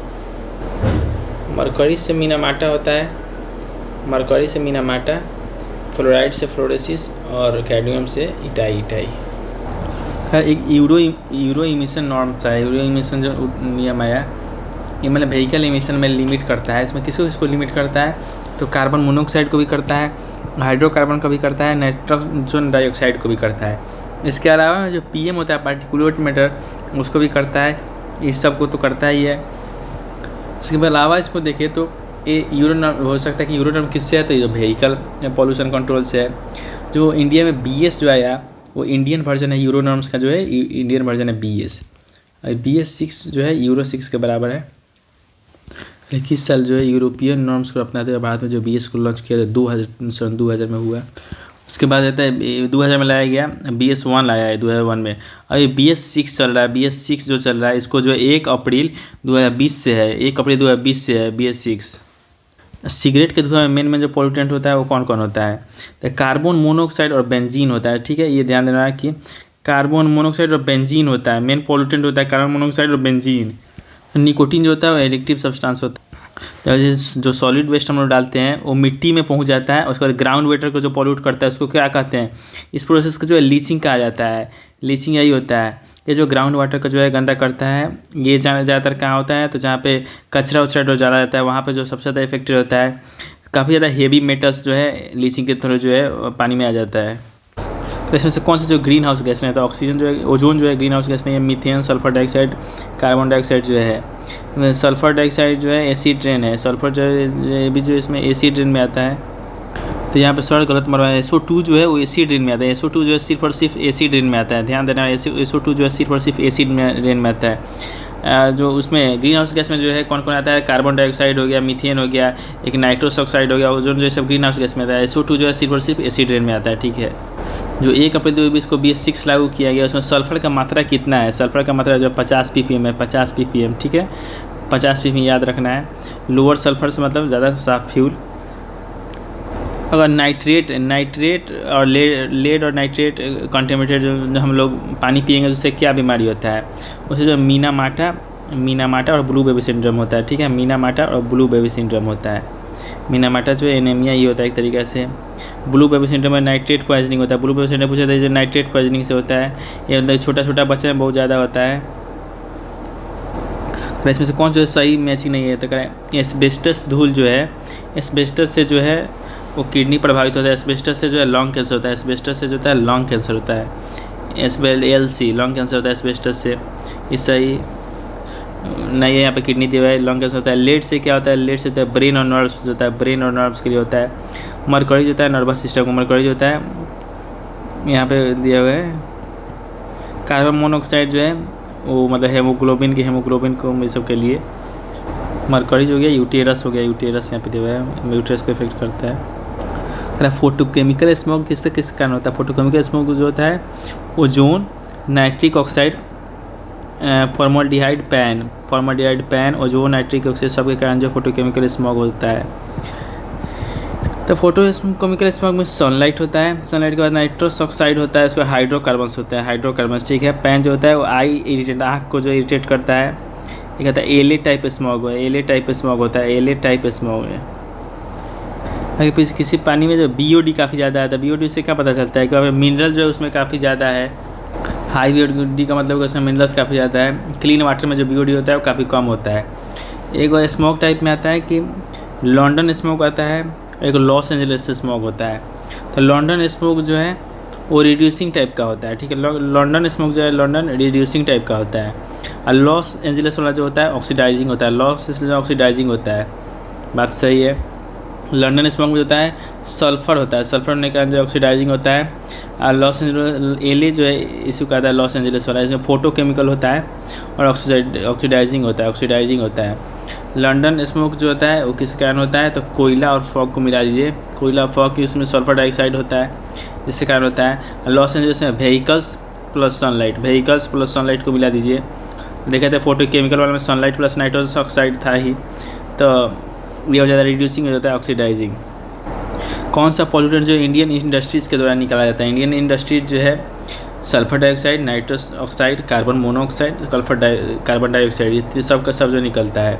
मरकरी से मीनामाटा होता है, मरकरी से मीनामाटा, फ्लोराइड से फ्लोरोसिस और कैडमियम से इटाई। एक यूरो इमिशन नॉर्म्स है, यूरो इमिशन जो नियम आया ये मतलब व्हीकल इमिशन में लिमिट करता है। इसमें किसको लिमिट करता है? तो कार्बन मोनोऑक्साइड को भी करता है, हाइड्रोकार्बन को भी करता है, नाइट्रोजन डाइऑक्साइड को भी करता है। इसके अलावा जो PM होता है पार्टिकुलेट मैटर उसको भी करता है, इस सब को तो करता ही है। इसके अलावा इसको देखें तो ये यूरो नॉर्म हो सकता है कि यूरो नॉर्म किससे है? तो ये जो व्हीकल पॉल्यूशन कंट्रोल से है। जो इंडिया में BS जो आया वो इंडियन वर्जन है, यूरो नॉर्म्स का जो है इंडियन वर्जन है BS। BS6 जो है यूरो 6 के बराबर है। किस साल जो है यूरोपियन नॉर्म्स को अपनाते हुए भारत में जो BS को लॉन्च किया था 2000 में हुआ। उसके बाद आता है 2000 में लाया गया, BS1 लाया है 2001 में। अभी BS6 चल रहा है, BS6 जो चल रहा है इसको जो 1 अप्रैल 2020 से है, 1 अप्रैल 2020 से है BS6। सिगरेट के धुआं में मेन जो पॉल्यूटेंट होता है वो कौन कौन होता है? तो कार्बन मोनोऑक्साइड और बेंजीन होता है, ठीक है। ये ध्यान देना है कि कार्बन मोनोऑक्साइड और बेंजीन होता है, मेन पॉल्यूटेंट होता है कार्बन मोनोऑक्साइड और बेंजीन। निकोटीन जो होता है वो एडिक्टिव सब्सटेंस होता है। जो सॉलिड वेस्ट हम लोग डालते हैं वो मिट्टी में पहुंच जाता है, उसके बाद ग्राउंड वाटर को जो पॉल्यूट करता है उसको क्या कहते हैं? इस प्रोसेस को जो है लीचिंग कहा जाता है। लीचिंग यही होता है, ये जो ग्राउंड वाटर को जो है गंदा करता है। ये ज़्यादातर कहाँ होता है? तो जहाँ पे कचरा उचरा डाला जाता है वहाँ पे जो सबसे ज़्यादा इफेक्टेड होता है। काफ़ी ज़्यादा हेवी मेटल्स जो है लीचिंग के थ्रू जो है पानी में आ जाता है। तो इसमें से कौन सा जो ग्रीन हाउस गैस नहीं है, तो ऑक्सीजन जो है, ओजोन जो है ग्रीन हाउस गैस नहीं है, methane, sulphur dioxide, carbon dioxide जो है। सल्फर डाइऑक्साइड जो है एसिड रेन है, सल्फर जो है भी जो इसमें एसिड रेन में आता है। तो यहाँ पे सर गलत मरवा है, SO2 जो है वो एसिड रेन में आता है, SO2 जो है सिर्फ और सिर्फ एसिड रेन में आता है। ध्यान देना, SO2 जो है सिर्फ और सिर्फ एसिड रेन में आता है। जो उसमें ग्रीन हाउस गैस में जो है कौन कौन आता है, कार्बन डाइऑक्साइड हो गया, मीथेन हो गया, एक नाइट्रस ऑक्साइड हो गया, ओजोन जो है सब ग्रीन हाउस गैस में आता है। SO2 जो है सिर्फ और सिर्फ एसिड रेन में आता है। ठीक है, जो 1 अप्रैल 2020 को BS6 लागू किया गया, उसमें सल्फर का मात्रा कितना है, सल्फर का मात्रा जो 50 ppm है, 50 ppm। ठीक है, 50 ppm याद रखना है। लोअर सल्फर से मतलब ज़्यादा साफ फ्यूल। अगर नाइट्रेट और लेड और नाइट्रेट कंटेमिनेटेड जो हम लोग पानी पिएंगे तो उससे क्या बीमारी होता है, उससे जो मीनामाटा और ब्लू बेबी सिंड्रोम होता है। ठीक है, मीनामाटा और ब्लू बेबी सिंड्रोम होता है। मीनामाटा जो एनीमिया ही होता है एक तरीक़े से। ब्लू बेबी सिंड्रोम में नाइट्रेट पॉइजनिंग होता है। ब्लू बेबी सिंड्रोम पूछा था जो नाइट्रेट पॉइजनिंग से होता है, ये मतलब छोटा छोटा बच्चे में बहुत ज़्यादा होता है। तो इसमें से कौन जो है सही मैचिंग नहीं है, तो करें एस्बेस्टस धूल जो है, एस्बेस्टस से जो है वो किडनी प्रभावित होता है, एस्बेस्टस से जो है लंग कैंसर होता है, एस्बेस्टस से जो होता है लंग कैंसर होता है, SBLC लंग कैंसर होता है एस्बेस्टस से। इस सही नहीं है, यहाँ पे किडनी दिया हुआ है, लंग कैंसर होता है। लेड से क्या होता है, लेड से होता है ब्रेन और नर्व्स होता है, ब्रेन और नर्व्स के लिए होता है। मरकरी जो होता है नर्वस सिस्टम को, मरकरी जो होता है यहाँ पे दिया हुआ है। कार्बन मोनोऑक्साइड जो है वो मतलब हेमोग्लोबिन को ये सब के लिए। मरकरी जो हो गया यूटेरस हो गया, यूटेरस यहाँ पे दिया हुआ है, यूटेरस को इफेक्ट करता है। फोटोकेमिकल स्मोक किस कारण होता है, फोटोकेमिकल स्मोक जो होता है ozone, nitric oxide, formaldehyde pan, ozone, nitric oxide सबके कारण जो फोटोकेमिकल स्मोक होता है। तो फोटोकेमिकल स्मोक में सनलाइट होता है, सनलाइट के बाद नाइट्रस ऑक्साइड होता है, उसका हाइड्रोकार्बन्स होता है, हाइड्रोकार्बन्स। ठीक है, पैन जो होता है वो आई इरिटेट, आँख को जो इरिटेट करता है, ये कहता है एले टाइप स्मोक है, एले टाइप स्मोक होता है, एले टाइप स्मोक है। अगर किसी पानी में जो BOD काफ़ी ज़्यादा आता है, BOD से क्या पता चलता है कि मिनरल जो है उसमें काफ़ी ज़्यादा है। हाई BOD का मतलब कि उसमें मिनरल्स काफ़ी ज़्यादा है। क्लीन वाटर में जो BOD होता है वो काफ़ी कम होता है। एक और स्मोक टाइप में आता है कि लंदन स्मोक आता है, एक लॉस एंजलिस स्मोक होता है। तो लंदन स्मोक जो है वो रिड्यूसिंग टाइप का होता है। ठीक है, लंदन स्मोक जो है लंदन रिड्यूसिंग टाइप का होता है, और लॉस एंजलिस वाला जो होता है ऑक्सीडाइजिंग होता है, लॉस एंजलिस ऑक्सीडाइजिंग होता है। बात सही है। लंदन स्मोक में जो होता है सल्फर होता है, सल्फर होने के कारण जो ऑक्सीडाइजिंग होता है। और लॉस एंजलिस एले जो है इसी का आता है लॉस एंजलिस वाला, इसमें फोटोकेमिकल होता है और ऑक्सीडाइजिंग होता है। लंदन स्मोक जो होता है वो किस कारण होता है, तो कोयला और फॉग को मिला दीजिए, कोयला और फॉग की उसमें सल्फर डाइऑक्साइड होता है, जिससे कारण होता है। लॉस एंजलिस में व्हीकल्स प्लस सनलाइट को मिला दीजिए। देखा था फोटोकेमिकल वाले में सनलाइट प्लस नाइट्रस ऑक्साइड था ही, तो ये हो जाता है रिड्यूसिंग, हो जाता है ऑक्सीडाइजिंग। कौन सा पॉल्यूटेंट जो इंडियन इंडस्ट्रीज़ के द्वारा निकाला जाता है, इंडियन इंडस्ट्रीज जो है sulphur dioxide, nitrous oxide, carbon monoxide, carbon dioxide, ये सब का सब जो निकलता है।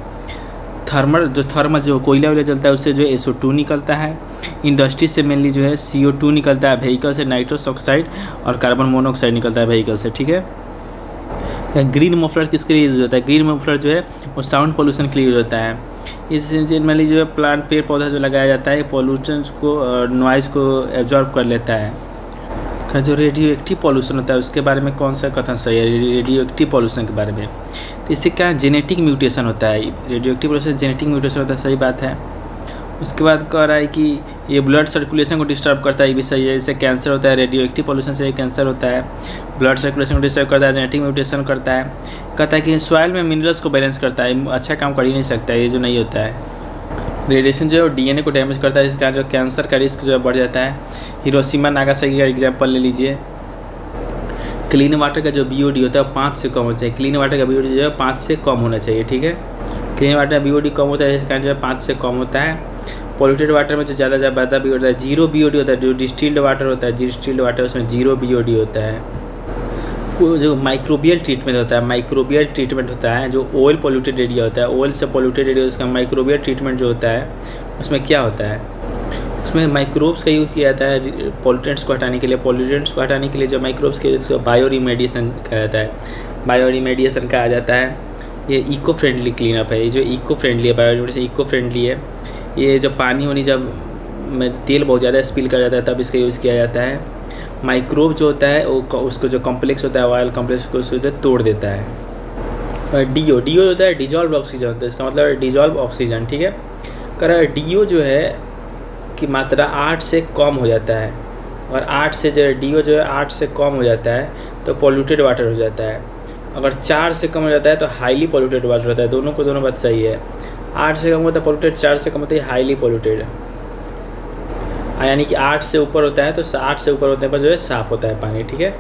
थर्मल जो कोयला वैला जलता है उससे जो है SO2 निकलता है। इंडस्ट्री से मेनली जो है CO2 निकलता है, व्हीकल से नाइट्रस ऑक्साइड और कार्बन मोनोऑक्साइड निकलता है व्हीकल से। ठीक है, ग्रीन मफलर किसके लिए यूज़ होता है, ग्रीन मफलर जो है वो साउंड पोल्यूशन के लिए यूज़ होता है। इस जनरली जो है प्लांट पेड़ पौधा जो लगाया जाता है पोल्यूशन को नॉइज़ को एब्जॉर्ब कर लेता है। जो रेडियो एक्टिव पॉल्यूशन होता है उसके बारे में कौन सा कथन सही है, रेडियो एक्टिव पॉल्यूशन के बारे में, तो इससे क्या जेनेटिक म्यूटेशन होता है, radio active pollution genetic mutation होता है, सही बात है। उसके बाद कह रहा है कि ये ब्लड सर्कुलेशन को डिस्टर्ब करता है, ये भी सही है, इससे कैंसर होता है, रेडियो एक्टिव पॉल्यूशन से कैंसर होता है। ब्लड सर्कुलेशन को डिस्टर्ब करता है, जेनेटिक म्यूटेशन करता है। कहता है कि सॉइल में मिनरल्स को बैलेंस करता है, अच्छा काम कर ही नहीं सकता है, ये जो नहीं होता है। रेडिएशन जो है DNA को डैमेज करता है, जिसका जो कैंसर का रिस्क जो है बढ़ जाता है। हिरोशिमा नागासाकी का एग्जाम्पल ले लीजिए। क्लीन वाटर का जो BOD होता है 5 से कम होना चाहिए, क्लीन वाटर का BOD जो है 5 से कम होना चाहिए। ठीक है, क्लीन वाटर का BOD कम होता है, जिसका जो है 5 से कम होता है। पॉल्यूटेड वाटर में जो ज़्यादा BOD होता है, 0 BOD होता है। जो डिस्टिल्ड वाटर होता है, डिस्टिल्ड वाटर उसमें 0 BOD होता है। जो माइक्रोबियल ट्रीटमेंट होता है, जो ऑयल पोल्यूटेड एरिया होता है, ऑयल से पोल्यूटेड एरिया, उसका माइक्रोबियल ट्रीटमेंट जो होता है उसमें क्या होता है, उसमें माइक्रोब्स का यूज़ किया जाता है पोल्यूटेंट्स को हटाने के लिए। जो माइक्रोब्स के उसको बायो रिमेडिएशन कहा जाता है, बायो रिमेडिएशन कहा जाता है। ये इको फ्रेंडली क्लीनअप है, ये जो इको फ्रेंडली है, बायो रिमेडिएशन इको फ्रेंडली है। ये जब पानी होनी जब में तेल बहुत ज़्यादा स्पिल कर जाता है तब इसका यूज़ किया जाता है। माइक्रोब जो होता है वो उसको जो कॉम्प्लेक्स होता है ऑयल कॉम्प्लेक्स को उसको तोड़ देता है। डीओ होता है डिजॉल्व ऑक्सीजन होता है, इसका मतलब डिजॉल्व ऑक्सीजन, ठीक है। कर डीओ जो है की मात्रा 8 से कम हो जाता है, अगर 8 से जो डीओ जो है 8 से कम हो जाता है तो पॉल्यूटेड वाटर हो जाता है। अगर 4 से कम हो जाता है तो हाईली पॉल्यूटेड वाटर होता है। दोनों बात सही है। 8 से कम होता है पॉल्यूटेड, 4 से कम होता है हाईली पॉल्यूटेड। यानी कि 8 से ऊपर होता है तो 8 से ऊपर होने पर जो है साफ़ होता है पानी, ठीक है।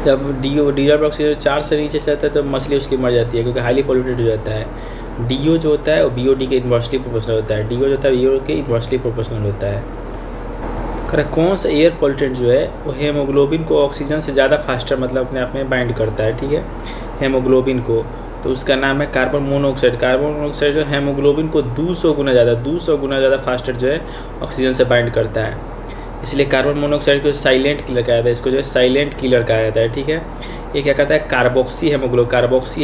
जब डिजॉल्व ऑक्सीजन 4 से नीचे चलता है तो मछली उसकी मर जाती है क्योंकि हाईली पॉल्यूटेड हो जाता है। डीओ जो होता है वो बीओडी के इन्वर्सली प्रोपोर्शनल होता है। डीओ जो होता है बीओ के इन्वर्सली प्रोपोर्शनल होता है। कौन सा एयर पॉल्यूटेंट जो है वो हेमोग्लोबिन को ऑक्सीजन से ज़्यादा फास्टर मतलब अपने आप में बाइंड करता है, ठीक है, हेमोग्लोबिन को। तो उसका नाम है कार्बन मोनोऑक्साइड। कार्बन मोनोऑक्साइड जो हेमोग्लोबिन को 200 गुना ज़्यादा फास्टर जो है ऑक्सीजन से बाइंड करता है। इसलिए कार्बन मोनोऑक्साइड को साइलेंट किलर कहा जाता है, इसको जो है साइलेंट किलर कहा जाता है, ठीक है। ये क्या कहता है कार्बोक्सी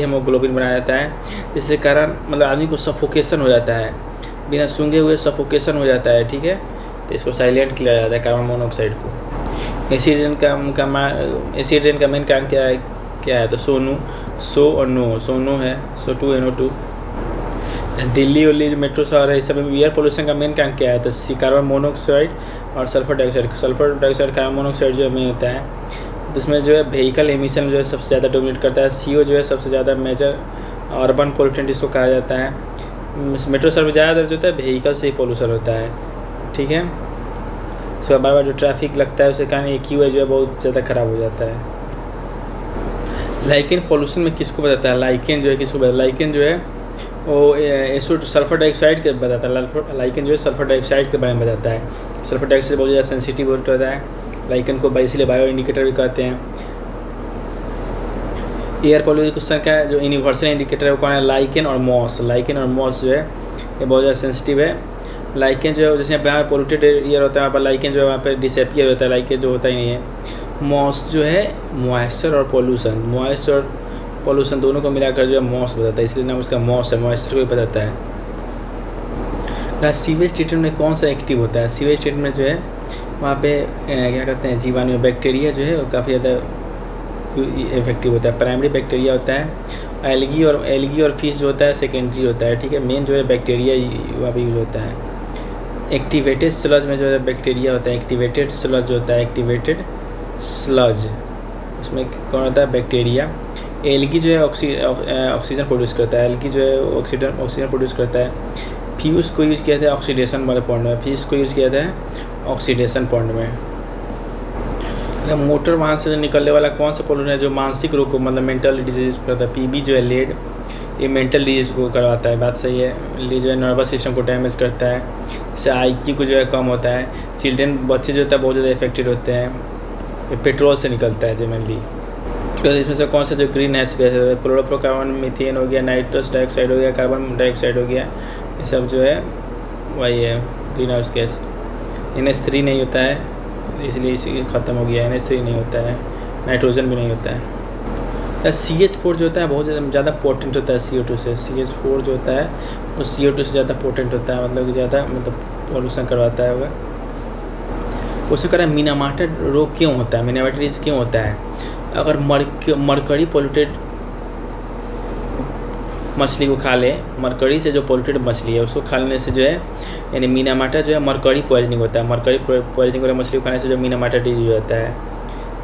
हेमोग्लोबिन बनाया जाता है, जिससे कारण मतलब आदमी को सफोकेशन हो जाता है, बिना सूंघे हुए सफोकेशन हो जाता है, ठीक है। तो इसको साइलेंट किया जाता है कार्बन मोनोऑक्साइड को। एसिड रेन का मेन कारण क्या है तो सो और नो। सोनो है SO2NO2। दिल्ली उल्ली जो मेट्रो शहर है इस सब में एयर पोल्यूशन का मेन कारण क्या है तो कार्बन मोनोऑक्साइड और सल्फर डाइऑक्साइड कार्बन मोनोऑक्साइड जो मेन होता है। तो उसमें जो है व्हीकल एमिशन जो है सबसे ज़्यादा डोमिनेट करता है। CO जो है सबसे ज़्यादा मेजर अर्बन पोल्यूटेंट इसको कहा जाता है। मेट्रो शहर में ज़्यादातर जो होता है व्हीकल से ही पोल्यूशन होता है, ठीक है। उसके बार जो ट्रैफिक लगता है उसके कारण AQI जो है बहुत ज़्यादा ख़राब हो जाता है। लाइकेन पोल्यूशन में किसको बताता है? लाइकेन जो है किसको बताता है? लाइकेन जो है वो सल्फर डाइऑक्साइड के बताता है। लाइकेन जो है सल्फर डाइऑक्साइड के बारे में बताता है। सल्फर डाइऑक्साइड बहुत ज़्यादा सेंसिटिव होता है। लाइकेन को इसलिए बायो इंडिकेटर भी कहते हैं। एयर पोल्यूशन का जो यूनिवर्सल इंडिकेटर है वो कौन है? लाइकेन और मॉस जो है ये बहुत ज़्यादा सेंसिटिव है। लाइकेन जो है जैसे यहाँ पोल्यूटेड एयर होता है वहाँ पर लाइकेन जो है वहाँ पर डिसअपियर होता है, लाइकेन जो होता ही नहीं है। मॉस जो है मॉइस्चर और पोल्यूशन दोनों को मिलाकर जो है मॉस बताता है, इसलिए नाम उसका मॉस है, मॉइस्चर को भी बताता है। सीवेज ट्रीटमेंट में कौन सा एक्टिव होता है? सीवेज ट्रीटमेंट में जो है वहाँ पे क्या कहते हैं जीवाणु बैक्टीरिया जो है वो काफ़ी ज़्यादा इफेक्टिव होता है। प्राइमरी बैक्टीरिया होता है। एलगी और फिश जो होता है सेकेंडरी होता है, ठीक है। मेन जो है बैक्टीरिया वहाँ पे यूज होता है। एक्टिवेटेड स्लज में जो है बैक्टीरिया होता है। एक्टिवेटेड स्लज जो होता है उसमें कौन होता है? बैक्टीरिया। एलगी जो है ऑक्सीजन प्रोड्यूस करता है। एलगी जो है ऑक्सीजन प्रोड्यूस करता है। फ्यूज को यूज़ किया था ऑक्सीडेशन वाले पॉइंट में। फ्यूज को यूज़ किया था ऑक्सीडेशन पॉइंट में। मोटर वाहन से जो निकलने वाला कौन सा पोल्यूशन है जो मानसिक रोग को मतलब मेंटल डिजीज करता है? PB जो है लेड, ये मेंटल डिजीज को करवाता है, बात सही है। ये जो है नर्वस सिस्टम को डैमेज करता है, इससे IQ को जो है कम होता है। बच्चे जो होता है बहुत ज़्यादा इफेक्टेड होते हैं। ये पेट्रोल से निकलता है जनरली। तो इसमें से कौन सा जो ग्रीन हाउस गैस है? क्लोरोफ्लोरोकार्बन, मीथेन हो गया, नाइट्रस डाइऑक्साइड हो गया, कार्बन डाइऑक्साइड हो गया, ये सब जो है वही है ग्रीन हाउस गैस। NH3 नहीं होता है, इसलिए इसी ख़त्म हो गया। NH3 नहीं होता है, नाइट्रोजन भी नहीं होता है। CH4 जो होता है बहुत ज़्यादा पोटेंट होता है CO2 से। CH4 जो होता है वो CO2 से ज़्यादा पोटेंट होता है, मतलब ज़्यादा पॉल्यूशन करवाता है वह। उससे कह रहा है मिनामाटा रोग क्यों होता है? मिनामाइटिस क्यों होता है? अगर मरकरी पोल्यूटेड मछली को खा ले, मरकरी से जो पोल्यूटेड मछली है उसको खाने से जो है यानी मिनामाटा जो है मरकरी पॉइजनिंग होता है। मरकरी पॉइजनिंग वाला मछली को खाने से जो मिनामाटा डिजीज होता है।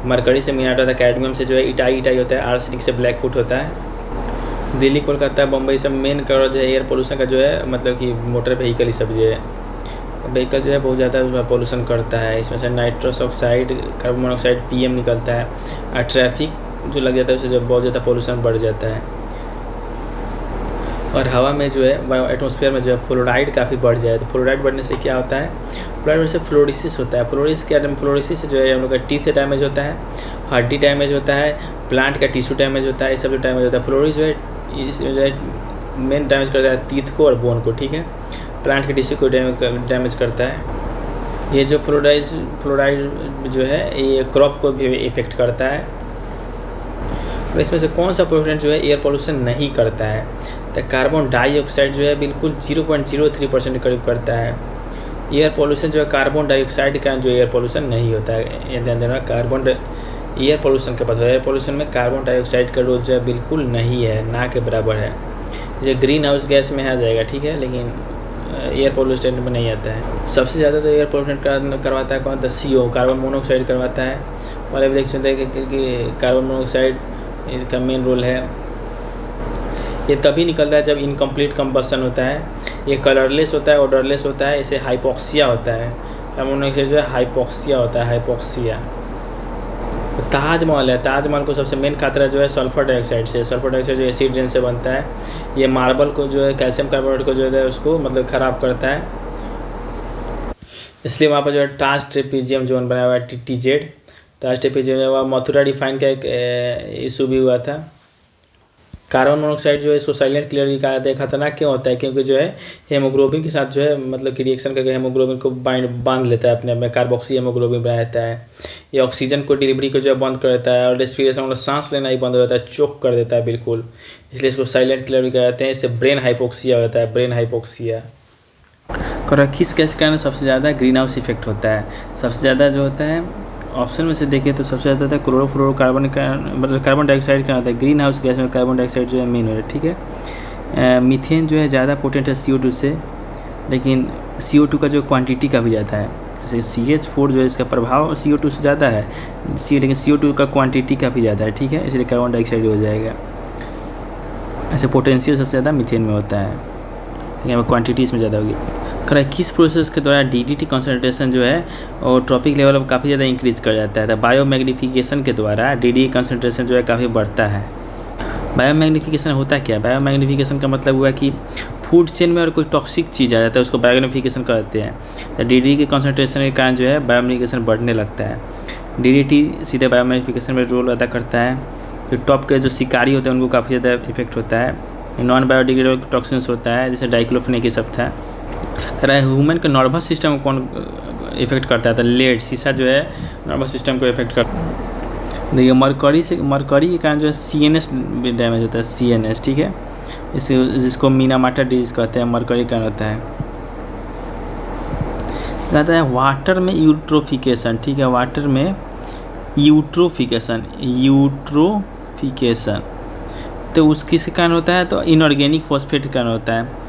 मरकरी से मिनाटा होता है। कैडमियम से जो है इटाई होता है। आर्सेनिक से ब्लैकफुट होता है। दिल्ली, कोलकाता, बम्बई सब मेन कारण जो है एयर पोल्यूशन का जो है मतलब कि मोटर व्हीकल ही सब जो है व्हीकल जो है बहुत ज़्यादा पोल्यूशन करता है। इसमें से nitrous oxide, carbon monoxide, PM निकलता है। और ट्रैफिक जो लग जाता है उससे जो बहुत ज़्यादा पोल्यूशन बढ़ जाता है। और हवा में जो है एटमॉस्फेयर में जो है फ्लोराइड काफ़ी बढ़ जाए। तो फ्लोराइड बढ़ने से क्या होता है? फ्लोराइड से फ्लोरोसिस होता है। फ्लोरोसिस से जो है हम लोग का टीथ डैमेज होता है, हड्डी डैमेज होता है, प्लांट का टिश्यू डैमेज होता है, ये सब जो डैमेज होता है। फ्लोरोसिस जो है मेन डैमेज करता है टीथ को और बोन को, ठीक है। प्लांट के टिश्यू को डैमेज करता है। ये जो फ्लोराइड जो है ये क्रॉप को भी इफेक्ट करता है। और इसमें से कौन सा पोल्यूटेंट जो है एयर पोल्यूशन नहीं करता है? तो कार्बन डाइऑक्साइड जो है बिल्कुल 0.03% करीब करता है। एयर पोल्यूशन जो है कार्बन डाइऑक्साइड का जो एयर पोल्यूशन नहीं होता है, ये ध्यान देना। एयर पोल्यूशन के पास एयर पोल्यूशन में कार्बन डाइऑक्साइड का रोल जो है बिल्कुल नहीं है, ना के बराबर है। जो ग्रीन हाउस गैस में आ जाएगा, ठीक है, लेकिन एयर पोल्यूशन में नहीं आता है। सबसे ज़्यादा तो एयर पोल्यूशन करवाता है कौन? तो CO, कार्बन मोनोऑक्साइड करवाता है। और अभी देख सकते हैं कि कार्बन मोनोऑक्साइड इसका मेन रोल है। ये तभी निकलता है जब इनकम्प्लीट कंबशन होता है। ये कलरलेस होता है, ऑडरलेस होता है, इसे हाइपोक्सिया होता है। कार्बन मोनोऑक्साइड जो है हाइपोक्सिया होता है, हाइपोक्सिया। ताजमहल है, ताजमहल को सबसे मेन खतरा जो है सल्फर डाइऑक्साइड से। सल्फर डाइऑक्साइड जो एसिड रेन से बनता है, ये मार्बल को जो है कैल्शियम कार्बोनेट को जो है उसको मतलब ख़राब करता है। इसलिए वहाँ पर जो है टास ट्रेपीजियम जोन बनाया हुआ है, TZ। टास ट्रेपीजियम जो मथुरा रिफाइन का एक इशू भी हुआ था। कार्बन मोनोऑक्साइड जो है इसको साइलेंट किलर भी कहा जाता है। खतरनाक क्यों होता है? क्योंकि जो है हेमोग्लोबिन के साथ जो है मतलब कि रिएक्शन करके हेमोग्लोबिन को बांध लेता है अपने आप में, कार्बोक्सी हेमोग्लोबिन बना देता है। ये ऑक्सीजन को डिलीवरी को जो है बंद कर देता है, और रेस्पिरेशन मतलब सांस लेना ही बंद हो जाता है, चोक कर देता है बिल्कुल। इसलिए इसको साइलेंट किलर भी कहा जाते हैं। इससे ब्रेन हाइपोक्सिया हो जाता है, ब्रेन हाइपोक्सिया। और किस गैस के कारण सबसे ज़्यादा ग्रीन हाउस इफेक्ट होता है? सबसे ज़्यादा जो होता है ऑप्शन में से देखिए तो सबसे ज़्यादा होता है क्लोरोफ्लोरोकार्बन का, मतलब कार्बन डाइऑक्साइड का होता है। ग्रीन हाउस गैस में कार्बन डाइऑक्साइड जो है मेन है, ठीक है। मीथेन जो है ज़्यादा पोटेंट है CO2 से, लेकिन CO2 का जो क्वांटिटी का भी ज़्यादा है। जैसे CH4 जो है इसका प्रभाव CO2 से ज़्यादा है, लेकिन CO2 का क्वांटिटी का भी ज़्यादा है, ठीक है, इसलिए कार्बन डाइऑक्साइड हो जाएगा। ऐसे पोटेंशियल सबसे ज़्यादा मीथेन में होता है, यहाँ पर क्वान्टिटी इसमें ज़्यादा होगी। किस प्रोसेस के द्वारा DDT कंसनट्रेशन जो है और ट्रॉपिक लेवल अब काफ़ी ज़्यादा इंक्रीज कर जाता है? तो बायोमैग्निफिकेशन के द्वारा DDT कंसनट्रेशन जो है काफ़ी बढ़ता है। बायोमैग्निफिकेशन होता क्या है? बायोमैग्निफिकेशन का मतलब हुआ कि फूड चेन में और कोई टॉक्सिक चीज़ आ जाता है, उसको बायोमैग्निफिकेशन करते हैं। तो DDT के कंसनट्रेशन के कारण जो है बायोमैग्निफिकेशन बढ़ने लगता है। DDT सीधे बायोमैग्निफिकेशन में रोल अदा करता है। जो टॉप के जो शिकारी होते हैं उनको काफ़ी ज़्यादा इफेक्ट होता है। नॉन बायोडिग्रेडेबल टॉक्सिन्स होता है, जैसे डाइक्लोफेनेक ये सब था। ह्यूमन के नर्वस सिस्टम को कौन इफेक्ट करता है? तो लेड, शीशा जो है नर्वस सिस्टम को इफेक्ट करता है। देखिए मरकरी के कारण जो है CNS डैमेज होता है, CNS, ठीक है, इसे जिसको मीनामाटा डिजीज कहते हैं, मरकरी के कारण होता है। कहता है वाटर में यूट्रोफिकेशन, ठीक है, वाटर में यूट्रोफिकेशन तो उस किस कारण होता है? तो इनऑर्गेनिक फॉस्फेट के कारण होता है।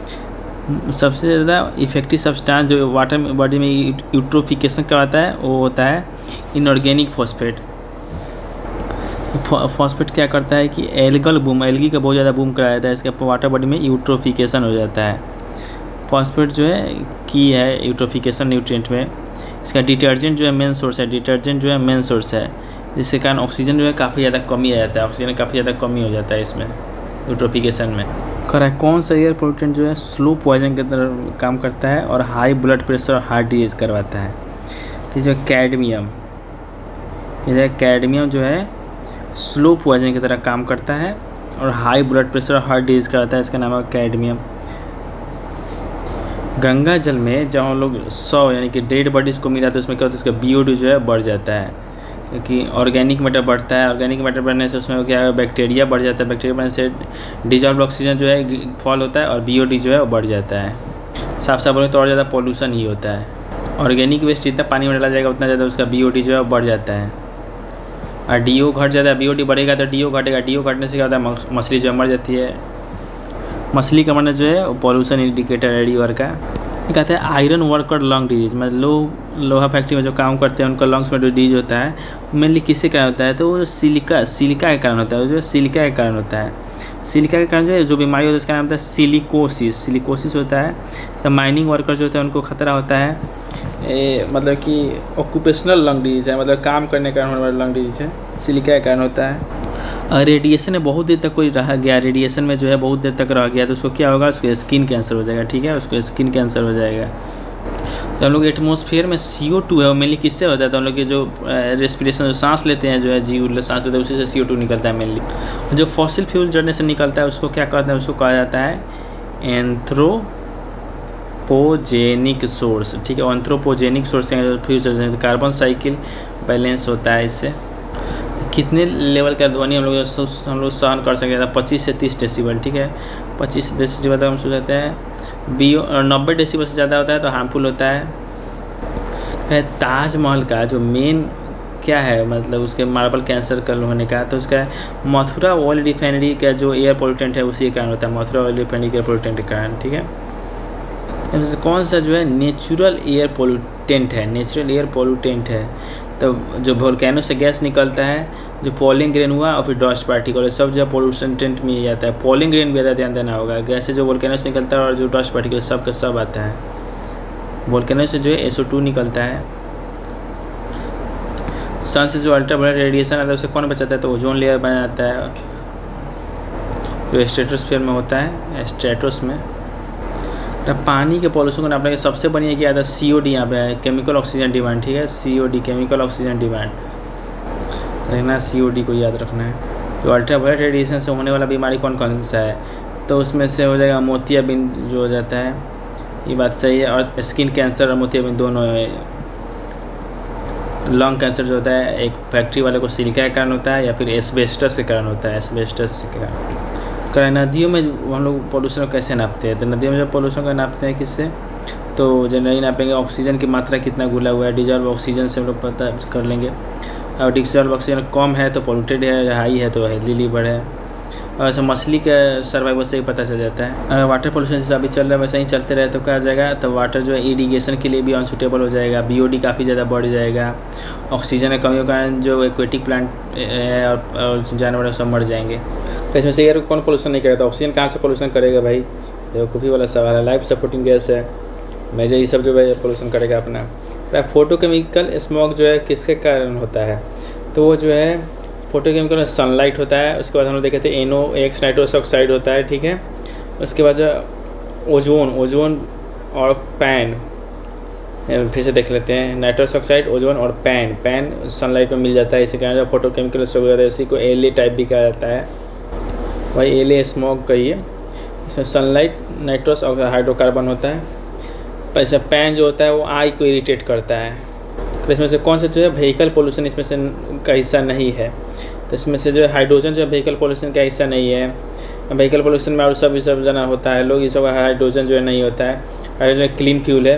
सबसे ज़्यादा इफेक्टिव सब्सटेंस जो वाटर में बॉडी में यूट्रोफिकेशन करवाता है वो होता है इनऑर्गेनिक फॉस्फेट। फॉस्फेट क्या करता है कि एल्गी का बहुत ज़्यादा बूम कराया जाता है, इसका वाटर बॉडी में यूट्रोफिकेशन हो जाता है। फॉस्फेट जो है की है यूट्रोफिकेशन न्यूट्रिएंट में। इसका डिटर्जेंट जो है मेन सोर्स है, जिसके कारण ऑक्सीजन जो है काफ़ी ज़्यादा कमी आ जाता है, ऑक्सीजन काफ़ी ज़्यादा कमी हो जाता है इसमें यूट्रोफिकेशन में। कौन सा एयर पोल्यूटेंट जो है स्लो पॉइजन की तरह काम करता है और हाई ब्लड प्रेशर और हार्ट डिजीज करवाता है? तो जो कैडमियम, कैडमियम जो है स्लो पॉइजन की तरह काम करता है और हाई ब्लड प्रेशर और हार्ट डिजीज कराता है, इसका नाम है कैडमियम। गंगा जल में जब हम लोग 100 यानी कि डेड बॉडीज़ को मिला तो उसमें क्या होता है? उसका BO2 जो है बढ़ जाता है, क्योंकि ऑर्गेनिक मैटर बढ़ता है। ऑर्गेनिक मैटर बढ़ने से उसमें क्या है? बैक्टीरिया बढ़ जाता है। बैक्टीरिया बढ़ने से डिजॉल्व ऑक्सीजन जो है फॉल होता है और BO2 जो है वो बढ़ जाता है। साफ बोले तो और ज़्यादा पॉल्यूशन ही होता है। ऑर्गेनिक वेस्ट जितना पानी में डाला जाएगा उतना ज़्यादा उसका BO2 जो है बढ़ जाता है, और DO घट जाता है। BO2 बढ़ेगा तो DO घटेगा, DO घटने से क्या होता है? मछली जो है मर जाती है। मछली का मरना जो है पॉल्यूशन इंडिकेटर है रिवर का। कहते हैं आयरन वर्कर लंग डिजीज, मतलब लोहा फैक्ट्री में जो काम करते हैं उनका लंग्स में जो डिजीज होता है मेनली किसके कारण होता है? तो वो सिलिका के कारण होता है, जो सिलिका के कारण होता है। सिलिका के कारण जो है जो बीमारी होता है उसका नाम होता है सिलिकोसिस होता है। सब माइनिंग वर्कर जो होते हैं उनको खतरा होता है। मतलब कि ऑक्यूपेशनल लंग डिजीज है, मतलब काम करने के कारण होने वाला लंग डिजीज है, सिलिका के कारण होता है। रेडिएशन में बहुत देर तक कोई रह गया, रेडिएशन में जो है बहुत देर तक रह गया तो उसको क्या होगा? उसको स्किन कैंसर हो जाएगा, ठीक है, उसको स्किन कैंसर हो जाएगा। तो हम लोग एटमॉस्फेयर में CO2 है वो मेनली किससे होता है? तो हम लोग के जो रेस्पिरेशन जो सांस लेते हैं, जो है जीव सांस लेते हैं, उसी से CO2 निकलता है मेनली। जो फॉसिल फ्यूल जलने से निकलता है उसको क्या कहते हैं? उसको कहा जाता है एंथ्रोपोजेनिक सोर्स, ठीक है। एंथ्रोपोजेनिक सोर्स से फ्यूल कार्बन साइकिल बैलेंस होता है इससे। कितने लेवल का ध्वनि हम लोग सहन कर सकते हैं? 25 से 30 डेसिबल, ठीक है। 25 से 30 डेसिबल तक हम सुन सकते हैं। बी और 90 डेसिबल से ज़्यादा होता है तो हार्मफुल होता है। ताजमहल का जो मेन क्या है, मतलब उसके मार्बल कैंसर का होने का, तो उसका मथुरा ऑयल रिफाइनरी का जो एयर पोल्यूटेंट है उसी के कारण होता है, मथुरा ऑयल रिफाइनरी के पोल्यूटेंट के कारण, ठीक है। जैसे कौन सा जो है नेचुरल एयर पोल्यूटेंट है, नेचुरल एयर पोल्यूटेंट है, तो जो वोल्केनो से गैस निकलता है, जो पॉलिंग ग्रेन हुआ और फिर डस्ट पार्टिकल, सब जो पोल्यूटेंट में ही आता है। पॉलिंग ग्रेन भी ज़्यादा ध्यान देना होगा, गैस से जो वोल्केनो से निकलता है और जो डस्ट पार्टिकल सब का सब आता है। वोल्केनो से जो है SO2 निकलता है। सन से जो अल्ट्रावायलेट रेडिएशन आता है उसे कौन बचाता है? तो ओजोन लेयर बना जाता है जो स्ट्रेटोस्फीयर में होता है, स्ट्रेटोस में। पानी के पॉल्यूशन को नापने का सबसे बढ़िया क्या आता है? COD यहाँ पे है, केमिकल ऑक्सीजन डिमांड, ठीक है। COD केमिकल ऑक्सीजन डिमांड रखना, COD को याद रखना है। तो अल्ट्रावायलेट रेडिएशन से होने वाला बीमारी कौन कौन सा है? तो उसमें से हो जाएगा मोतियाबिंद जो हो जाता है, ये बात सही है। और स्किन कैंसर और मोतियाबिंद दोनों है। लंग कैंसर जो होता है एक फैक्ट्री वाले को सिलिका के कारण होता है या फिर एस्बेस्टस के कारण होता है, एस्बेस्टस के कारण। नदियों में हम लोग पोल्यूशन को कैसे नापते हैं? तो नदियों में जब पोल्यूशन को नापते हैं किससे? तो जनरली नापेंगे ऑक्सीजन की मात्रा कितना घुला हुआ है, डिजॉल्व ऑक्सीजन से हम लोग पता कर लेंगे। और डिजॉल्व ऑक्सीजन कम है तो पोल्यूटेड है, हाई है तो हेल्दी लीवर है। और ऐसा मछली का सर्वाइवल से ही पता चल जाता है। अगर वाटर पोल्यूशन जैसे अभी चल रहा है वैसे ही चलते रहे तो क्या हो जाएगा? तो वाटर जो है इरीगेशन के लिए भी अनसूटेबल हो जाएगा, BOD काफ़ी ज़्यादा बढ़ जाएगा। ऑक्सीजन की कमी के कारण जो एक्वेटिक प्लांट है और जानवर सब मर जाएंगे। तो इसमें से एयर कौन पोल्यूशन नहीं करेगा? तो ऑक्सीजन कहाँ से पोल्यूशन करेगा भाई? बेवकूफ़ी वाला सवाल है। लाइफ सपोर्टिंग गैस है, मेजर ये सब जो है पोल्यूशन करेगा अपना। फोटोकेमिकल स्मॉग जो है किसके कारण होता है? तो वो जो है फोटोकेमिकल में सनलाइट होता है। उसके बाद हम लोग देखे थे NOx नाइट्रस ऑक्साइड होता है, ठीक है। उसके बाद ओजोन और पैन, फिर से देख लेते हैं। नाइट्रस ऑक्साइड, ओजोन और पैन सनलाइट में मिल जाता है, इसी कारण जो फोटोकेमिकल स्मॉग होता है इसी को LA टाइप भी कहा जाता है। वही LA स्मॉग कहिए। इसमें सनलाइट, नाइट्रस और हाइड्रोकार्बन होता है। पर इसमें पैन जो होता है वो आई को इरिटेट करता है। तो इसमें से कौन सा जो है व्हीकल पोल्यूशन इसमें से का हिस्सा नहीं है? तो इसमें से जो है हाइड्रोजन जो है व्हीकल पोल्यूशन का हिस्सा नहीं है। व्हीकल पोल्यूशन में और सब जना होता है लोग, इस सब हाइड्रोजन जो है नहीं होता है। हाइड्रोजन क्लीन फ्यूल है।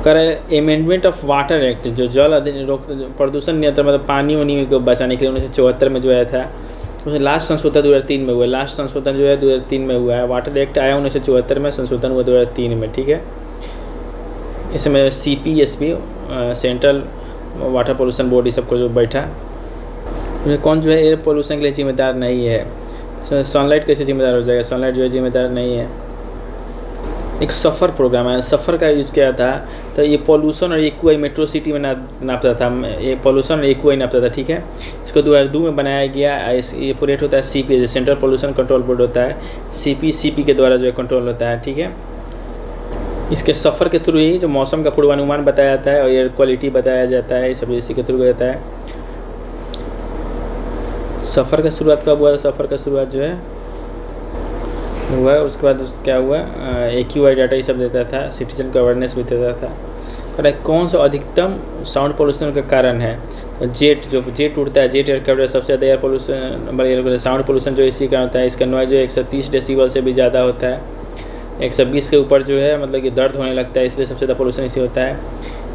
कर अमेंडमेंट ऑफ वाटर एक्ट जो जल प्रदूषण नियंत्रण मतलब पानी वानी को बचाने के लिए 1974 में जो आया था, उसमें लास्ट संशोधन 2003 में हुआ। लास्ट संशोधन जो है 2003 में हुआ है। वाटर एक्ट आया 1974 में, संशोधन हुआ 2003 में, ठीक है। इसमें CPSB central water pollution board ये सबको जो बैठा, कौन जो है एयर पोल्यूशन के लिए जिम्मेदार नहीं है? इसमें सनलाइट कैसे जिम्मेदार हो जाएगा? सनलाइट जो है जिम्मेदार नहीं है। एक सफ़र प्रोग्राम है, सफ़र का यूज़ किया था। तो ये पोल्यूशन और एक्यूआई मेट्रो सिटी में नापता था, ये पोल्यूशन और एक्यूआई नापता था, ठीक है। इसको 2002 में बनाया गया। ये पूरेट होता है CP, central pollution control board होता है। CP के द्वारा जो है कंट्रोल होता है, ठीक है। इसके सफ़र के थ्रू ही जो मौसम का पूर्वानुमान बताया जाता है और एयर क्वालिटी बताया जाता है, ये सब इसी के थ्रू जाता है। सफ़र का शुरुआत कब हुआ? सफ़र का शुरुआत जो है हुआ, उसके बाद क्या हुआ? AQI डाटा ये सब देता था, सिटीजन को अवेयरनेस भी देता था। और कौन सा अधिकतम साउंड पोल्यूशन का कारण है? तो जेट उड़ता है, जेट एयरक्राफ्ट सबसे ज़्यादा एयर पोल्यूशन साउंड पोल्यूशन जो इसी कारण होता है। इसका नॉइज़ जो 130 डेसिबल से भी ज़्यादा होता है। 120 के ऊपर जो है मतलब कि दर्द होने लगता है, इसलिए सबसे ज़्यादा पोल्यूशन इसी होता है।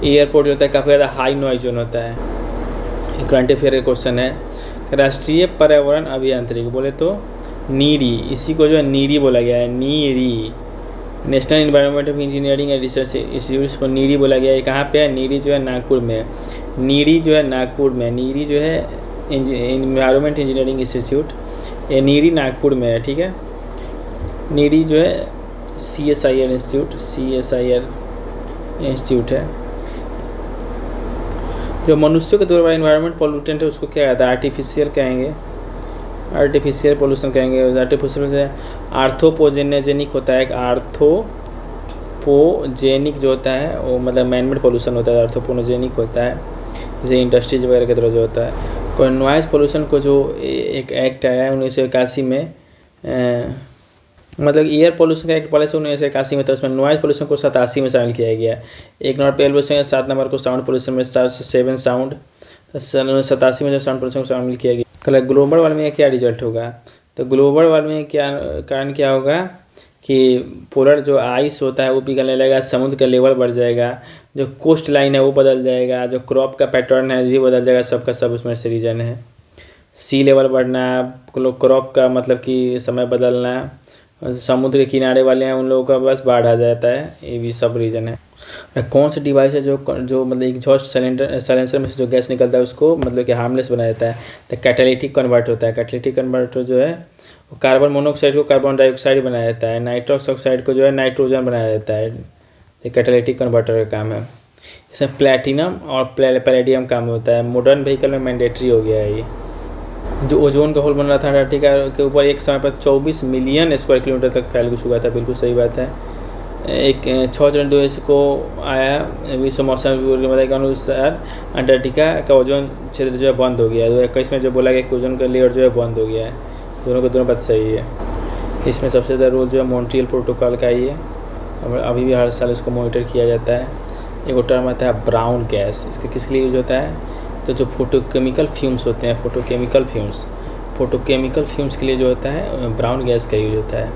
एयरपोर्ट जो होता है काफ़ी ज़्यादा हाई नॉइज जोन होता है। करंट अफेयर का क्वेश्चन है, राष्ट्रीय पर्यावरण अभियांत्रिकी बोले तो नीडी, इसी को जो है नीडी बोला गया है। Needy national environment of engineering and research institute को नीडी बोला गया है। कहाँ पे है? नीडी जो है नागपुर में है। नीडी जो है नागपुर में, नीडी जो है एनवायरनमेंट इंजीनियरिंग इंस्टीट्यूट, ये नीडी नागपुर में है, ठीक है। नीडी जो है CSIR इंस्टीट्यूट है। जो मनुष्यों के द्वारा एनवायरनमेंट पोल्यूटेंट है उसको क्या कहता है? आर्टिफिशियल कहेंगे, आर्टिफिशियल पोल्यूशन कहेंगे। आर्टिफिशियल से आर्थोपोजेनेजेनिक होता है। आर्थोपोजेनिक जो होता है वो मतलब मैनमेड पोल्यूशन होता है, आर्थोपोजेनिक होता है, जैसे इंडस्ट्रीज वगैरह के तरह जो होता है। कोई नॉइज़ पोल्यूशन को जो एक एक्ट आया 1981 में, मतलब एयर पोल्यूशन का एक्ट पहले से 1981 में था, उसमें नॉइज़ पोल्यूशन को 87 में शामिल किया गया। 1 नंबर पे एयर पोल्यूशन, 7 नंबर को साउंड पोल्यूशन में 7 साउंड, सन 1987 में जो 60% को शामिल किया गया। कल ग्लोबल वार्मिंग का क्या रिजल्ट होगा, तो ग्लोबल वार्मिंग क्या कारण क्या होगा कि पोलर जो आइस होता है वो पिघलने लगेगा, समुद्र का लेवल बढ़ जाएगा, जो कोस्ट लाइन है वो बदल जाएगा, जो क्रॉप का पैटर्न है भी बदल जाएगा, सबका सब उसमें से रीजन है। सी लेवल बढ़ना, क्रॉप का मतलब कि समय बदलना, समुद्र के किनारे वाले हैं उन लोगों का बस बाढ़ आ जाता है, ये भी सब रीज़न है। कौन सा डिवाइस है जो मतलब एग्जॉस्ट साइलेंसर में से जो गैस निकलता है उसको मतलब कि हार्मलेस बना देता है, तो कैटालिटिक कन्वर्टर होता है। कैटालिटिक कन्वर्टर जो है वो कार्बन मोनोऑक्साइड को कार्बन डाइऑक्साइड बना देता है, नाइट्रस ऑक्साइड को जो है नाइट्रोजन बना देता है, तो कैटालिटिक कन्वर्टर का काम है। इसमें प्लेटिनम और पैलेडियम काम होता है। मॉडर्न व्हीकल में मैंडेटरी हो गया है ये। जो ओजोन का होल बन रहा था अंटार्कटिका के ऊपर एक समय पर 24 मिलियन स्क्वायर किलोमीटर तक फैल चुका था, बिल्कुल सही बात है। एक 6 जनवरी 2022 को आया विश्व मौसम के अनुसार अंटार्कटिका का ओजोन क्षेत्र जो है बंद हो गया। 2021 में जो बोला गया कि ओजोन का लेयर जो है बंद हो गया है। दोनों बात सही है। इसमें सबसे ज़्यादा रोल जो है मॉन्ट्रियल प्रोटोकॉल का ही है और अभी भी हर साल इसको मॉनिटर किया जाता है। एक टर्म आता है ब्राउन गैस, इसका किसके लिए यूज होता है, तो जो फोटोकेमिकल फ्यूम्स होते हैं, फोटोकेमिकल फ्यूम्स के लिए जो होता है ब्राउन गैस का यूज होता है।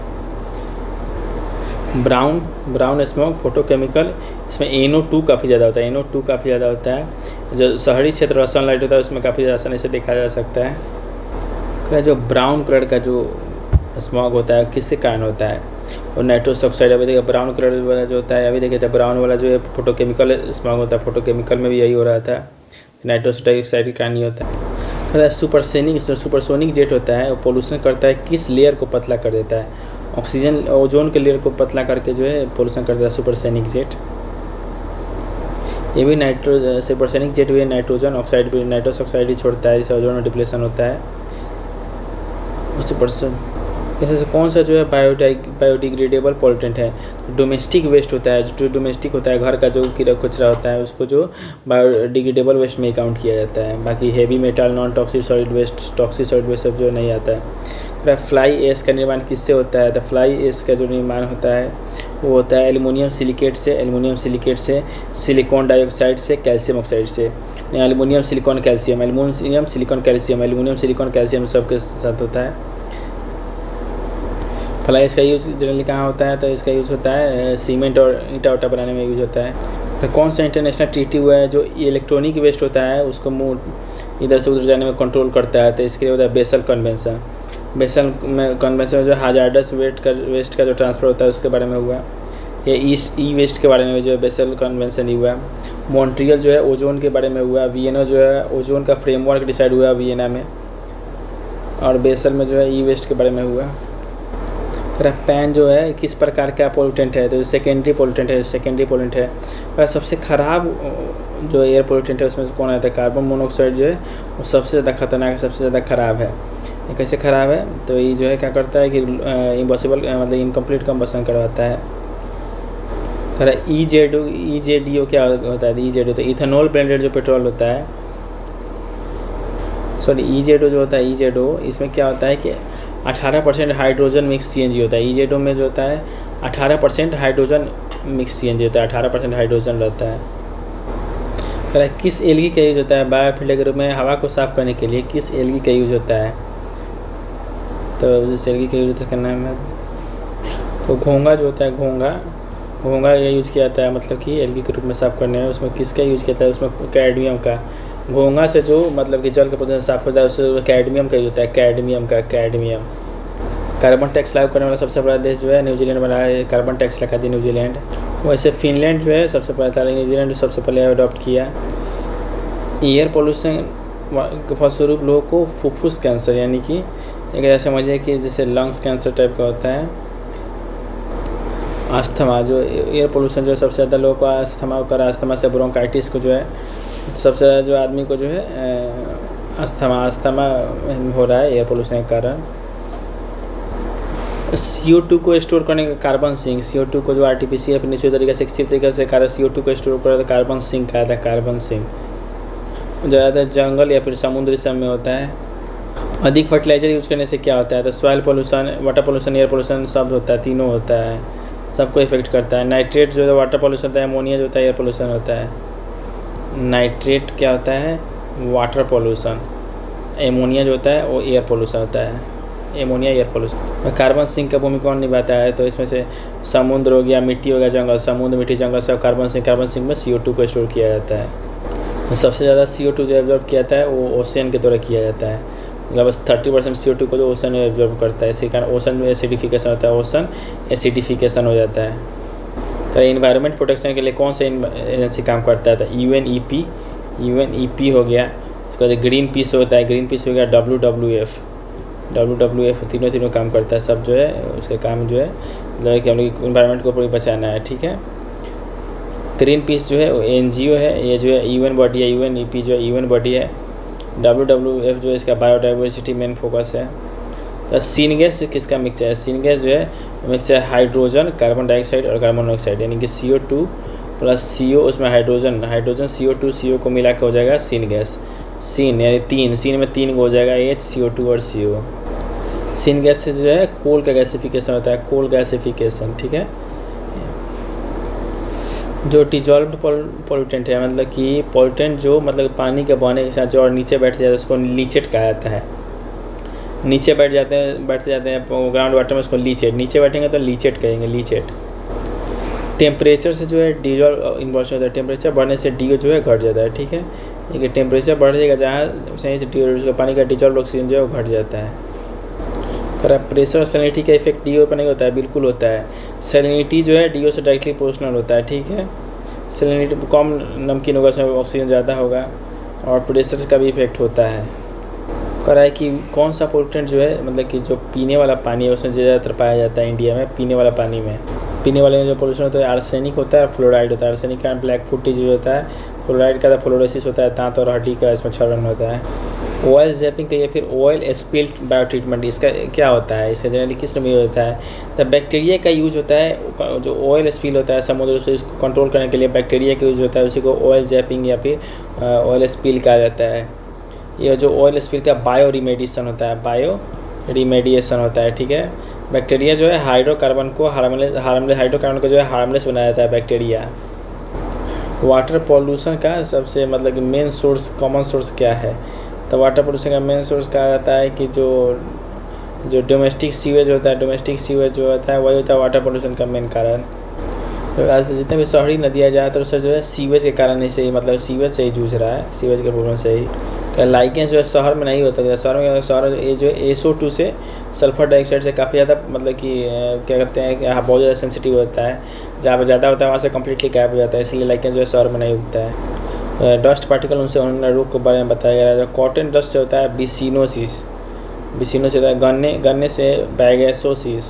ब्राउन स्मोक फोटोकेमिकल, इसमें NO2 काफ़ी ज़्यादा होता है। NO2 काफ़ी ज़्यादा होता है। जो शहरी क्षेत्र का सनलाइट होता है उसमें काफ़ी आसानी से देखा जा सकता है। जो ब्राउन कलर का जो स्मॉग होता है किसके कारण होता है, और नाइट्रस ऑक्साइड। अभी देखिए ब्राउन कलर वाला जो होता है, अभी देखिए ब्राउन वाला जो है फोटोकेमिकल स्मॉग होता है, फोटोकेमिकल में भी यही हो रहा था, नाइट्रस डाइऑक्साइड के कारण नहीं होता है। सुपरसोनिक जेट होता है, वो पोल्यूशन करता है, किस लेयर को पतला कर देता है, ऑक्सीजन ओजोन के लेयर को पतला करके जो है पोल्यूशन करता है सुपरसोनिक जेट। ये भी सुपरसोनिक जेट भी नाइट्रोजन ऑक्साइड भी, नाइट्रस ऑक्साइड ही छोड़ता है, जिससे ओजोन में डिप्लेशन होता है। जैसे कौन सा जो है बायोडिग्रेडेबल पॉल्यूटेंट है, डोमेस्टिक वेस्ट होता है। जो डोमेस्टिक होता है घर का जो कीड़ा कचरा होता है उसको जो बायोडिग्रेडेबल वेस्ट में काउंट किया जाता है। बाकी heavy metal, non toxic solid waste, toxic solid waste सब जो नहीं आता है। फ्लाई एश का निर्माण किससे होता है, तो फ्लाई एश का जो निर्माण होता है वो होता है एल्युमिनियम सिलिकेट से, सिलिकॉन डाइऑक्साइड से, कैल्शियम ऑक्साइड से। एल्युमिनियम सिलिकॉन कैल्शियम सबके साथ होता है। फ्लाई एश का यूज़ जनरली कहाँ होता है, तो इसका यूज़ होता है सीमेंट और ईंटा उटा बनाने में यूज़ होता है। कौन सा इंटरनेशनल ट्रीटी हुआ है जो इलेक्ट्रॉनिक वेस्ट होता है उसको मुँह इधर से उधर जाने में कंट्रोल करता है, तो इसके लिए होता है बेसल कन्वेंशन में जो हाजार्डस वेस्ट का जो ट्रांसफ़र होता है उसके बारे में हुआ। ये ई वेस्ट के बारे में जो है बेसल कन्वेंशन ही हुआ। मॉन्ट्रियल जो है ओजोन के बारे में हुआ। वियना जो है ओजोन का फ्रेमवर्क डिसाइड हुआ वियना में, और बेसल में जो है ई वेस्ट के बारे में हुआ। पैन जो है किस प्रकार का पोल्यूटेंट है, तो सेकेंडरी पोल्यूटेंट है। और सबसे ख़राब जो एयर पोल्यूटेंट है उसमें से कौन आता है, कार्बन मोनोऑक्साइड जो है वो सबसे ज़्यादा खतरनाक है, सबसे ज़्यादा ख़राब है। ये कैसे ख़राब है, तो ये जो है क्या करता है कि इम्पॉसिबल मतलब इनकम्प्लीट कंबशन करवाता है। EJDO क्या होता है, EJDO तो इथेनॉल ब्लेंडेड जो पेट्रोल होता है, EJDO जो होता है इसमें क्या होता है कि 18% हाइड्रोजन मिक्स CNG होता है। EJDO में जो होता है 18% हाइड्रोजन मिक्स CNG होता है, 18% हाइड्रोजन रहता है। किस एलगी का यूज होता है बायोफिल्टर के रूप में हवा को साफ करने के लिए, किस एलगी का यूज होता है, तो जिस एलगी का यूज करना है तो घोंगा जो होता है, घोंगा ये यूज़ किया जाता है, मतलब कि एलगी के रूप में साफ़ करने में। उसमें किसका यूज़ किया जाता है, उसमें कैडमियम का। घोंगा से जो मतलब कि जल का प्रदूषण साफ होता है उससे कैडमियम का यूज होता है, कैडमियम। कार्बन टैक्स लागू करने वाला सबसे बड़ा देश जो है न्यूजीलैंड बना है, कार्बन टैक्स लगाती है न्यूजीलैंड। वैसे फिनलैंड जो है सबसे पहले था, न्यूजीलैंड सबसे पहले अडॉप्ट किया। एयर पोल्यूशन के फलस्वरूप लोगों को फुफ्फुस कैंसर, यानी कि एक ऐसा समझिए कि जैसे लंग्स कैंसर टाइप का होता है। अस्थमा, जो एयर पोल्यूशन जो है सबसे ज़्यादा लोगों को अस्थमा होकर, अस्थमा से ब्रोंकाइटिस को जो है सबसे ज़्यादा जो आदमी को जो है अस्थमा हो रहा है एयर पोल्यूशन के कारण। CO2 को स्टोर करने का कार्बन सिंक, CO2 को जो आर्टिफिशियल अपने नेचुरल तरीके से एक्सिव तरीके से CO2 को स्टोर कर कार्बन सिंक कहा था। कार्बन सिंक ज़्यादातर जंगल या फिर समुद्री सब में होता है। अधिक फर्टिलाइजर यूज करने से क्या होता है, तो soil pollution, water pollution, air pollution सब होता है, तीनों होता है, सबको इफेक्ट करता है। नाइट्रेट जो है वाटर पोल्यूशन होता है, अमोनिया जो होता है एयर पोल्यूशन होता है। नाइट्रेट क्या होता है, वाटर पॉल्यूशन। एमोनिया जो होता है वो एयर पॉल्यूशन होता है, ammonia air pollution. Carbon sink का भूमिका कौन निभाता है? तो इसमें से समुद्र हो गया, मिट्टी हो गया, जंगल, समुद्र, मिट्टी, जंगल से कार्बन सिंक में CO2 को स्टोर किया जाता है। तो सबसे ज़्यादा CO2 जो एब्जॉर्ब किया जाता है वो ओशन के द्वारा किया जाता है, मतलब बस 30% CO2 को जो ओशन एब्जॉर्ब करता है। इसी कारण ओशन में एसिडिफिकेशन होता है, ओशन एसिडिफिकेशन हो जाता है। तो इन्वायरमेंट प्रोटेक्शन के लिए कौन सा एजेंसी काम करता है? तो UNEP हो गया। उसके बाद ग्रीन पीस होता है, ग्रीन पीस हो गया, WWF तीनों काम करता है। सब जो है उसका काम जो है मतलब कि हम लोग इन्वायरमेंट को पूरी बचाना है, ठीक है। ग्रीन पीस जो है वो NGO है, ये जो है UN बॉडी है। UNEP जो है UN बॉडी है। WWF जो है इसका बायोडाइवर्सिटी मेन फोकस है। तो सीन गैस किसका मिक्सचर है? सीन गैस जो है मिक्सचर हाइड्रोजन, कार्बन डाइऑक्साइड और कार्बन मोनोऑक्साइड, यानी कि CO2 प्लस CO, उसमें हाइड्रोजन CO2 CO को मिला के हो जाएगा सीन गैस। सीन यानी तीन, सीन में 3 हो जाएगा H, CO2 और CO। सीन गैस से जो है कोल का गैसिफिकेशन होता है, कोल गैसिफिकेशन, ठीक है। जो डिजॉल्व्ड पॉल्यूटेंट है, मतलब कि पॉल्यूटेंट जो मतलब पानी के बहने के साथ जो और नीचे बैठ जाता है उसको लीचेट कहा जाता है। नीचे बैठते जाते हैं ग्राउंड वाटर में, उसको लीचेट, नीचे बैठेंगे तो लीचेट कहेंगे, लीचेट। टेम्परेचर से जो है डिजॉल्व इन्वॉल्व होता है, टेम्परेचर बढ़ने से DO जो है घट जाता है, ठीक है। ये टेम्परेचर बढ़ जाएगा जहाँ सही से पानी का डिजॉल्व ऑक्सीजन जो है वो घट जाता है। और प्रेशर और सैलिनिटी का इफेक्ट DO पर नहीं होता है, बिल्कुल होता है। सैलिनिटी जो है DO से डायरेक्टली प्रोपोर्शनल होता है, ठीक है। सैलिनिटी कम नमकीन होगा उसमें ऑक्सीजन ज़्यादा होगा, और प्रेशर का भी इफेक्ट होता है। कह रहा है कि कौन सा पोल्यूटेंट जो है मतलब कि जो पीने वाला पानी है उसमें ज़्यादातर पाया जाता है इंडिया में। पीने वाला पानी में जो पोल्यूशन होता है आर्सेनिक होता है और फ्लोराइड होता है। आर्सेनिक का ब्लैक फुट डिजीज होता है, फ्लोराइड का फ्लोरोसिस होता है, दांत और हड्डी का इसमें क्षरण होता है। ऑयल जैपिंग का या फिर ऑयल स्पिल्ट बायो ट्रीटमेंट, इसका क्या होता है? इसका जनरली किस में यूज होता है? तो बैक्टीरिया का यूज होता है, जो ऑयल स्पिल होता है समुद्र से, इसको कंट्रोल करने के लिए बैक्टीरिया का यूज होता है, उसी को ऑयल जैपिंग या फिर ऑयल स्पिल कहा जाता है। यह जो ऑयल स्पिल का बायो रिमेडिएशन होता है, बायो रिमेडिएशन होता है, ठीक है। बैक्टीरिया जो है हाइड्रोकार्बन को हाइड्रोकार्बन को जो है हार्मलेस बनाया जाता है बैक्टीरिया। वाटर पॉल्यूशन का सबसे मतलब कि मेन सोर्स, कॉमन सोर्स क्या है? तो वाटर पोल्यूशन का मेन सोर्स कहा जाता है कि जो डोमेस्टिक सीवेज होता है, डोमेस्टिक सीवेज जो होता है वही होता है वाटर पोल्यूशन का मेन कारण। तो आज जितने भी शहरी नदियाँ ज़्यादातर उससे जो है सीवेज के कारण से ही, मतलब सीवेज से ही जूझ रहा है, सीवेज के प्रॉब्लम से ही। लाइकेंस जो है शहर में नहीं होता, शहर ये जो SO2 से सल्फर डाइऑक्साइड से काफ़ी ज़्यादा मतलब कि क्या कहते हैं कि यहाँ बहुत ज़्यादा सेंसिटिव होता है। जहाँ पर ज़्यादा होता है वहाँ से कम्प्लीटली गायब हो जाता है, इसलिए लाइकेंस जो है शहर में नहीं उगता है। डस्ट पार्टिकल उनसे उन्होंने रोग के बारे में बताया गया है। जो कॉटन डस्ट से होता है बिसिनोसिस होता है, गन्ने से बैगेसोसिस,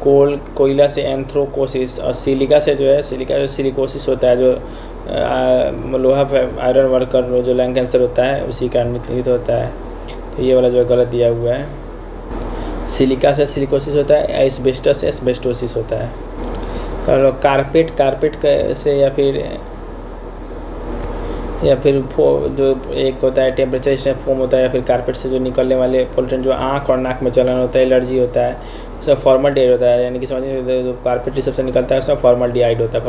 कोयला से एंथ्रोकोसिस, और सिलिका से जो है सिलिकोसिस होता है, जो लोहा आयरन वर्कर जो लंग कैंसर होता है उसी कारण मृत्यु होता है। तो ये वाला जो गलत दिया हुआ है। सिलिका से सिलिकोसिस होता है, एस्बेस्टस से एस्बेस्टोसिस होता है। कारपेट से या फिर जो एक होता है टेम्परेचर स्टेप फोम होता है, या फिर कारपेट से जो निकलने वाले पोल्यूशन जो आँख और नाक में जलन होता है, एलर्जी होता है, उसमें फॉर्मल्डिहाइड होता है। यानी कि समझिए जो कारपेट सबसे निकलता है उसमें फॉर्मल्डिहाइड होता है।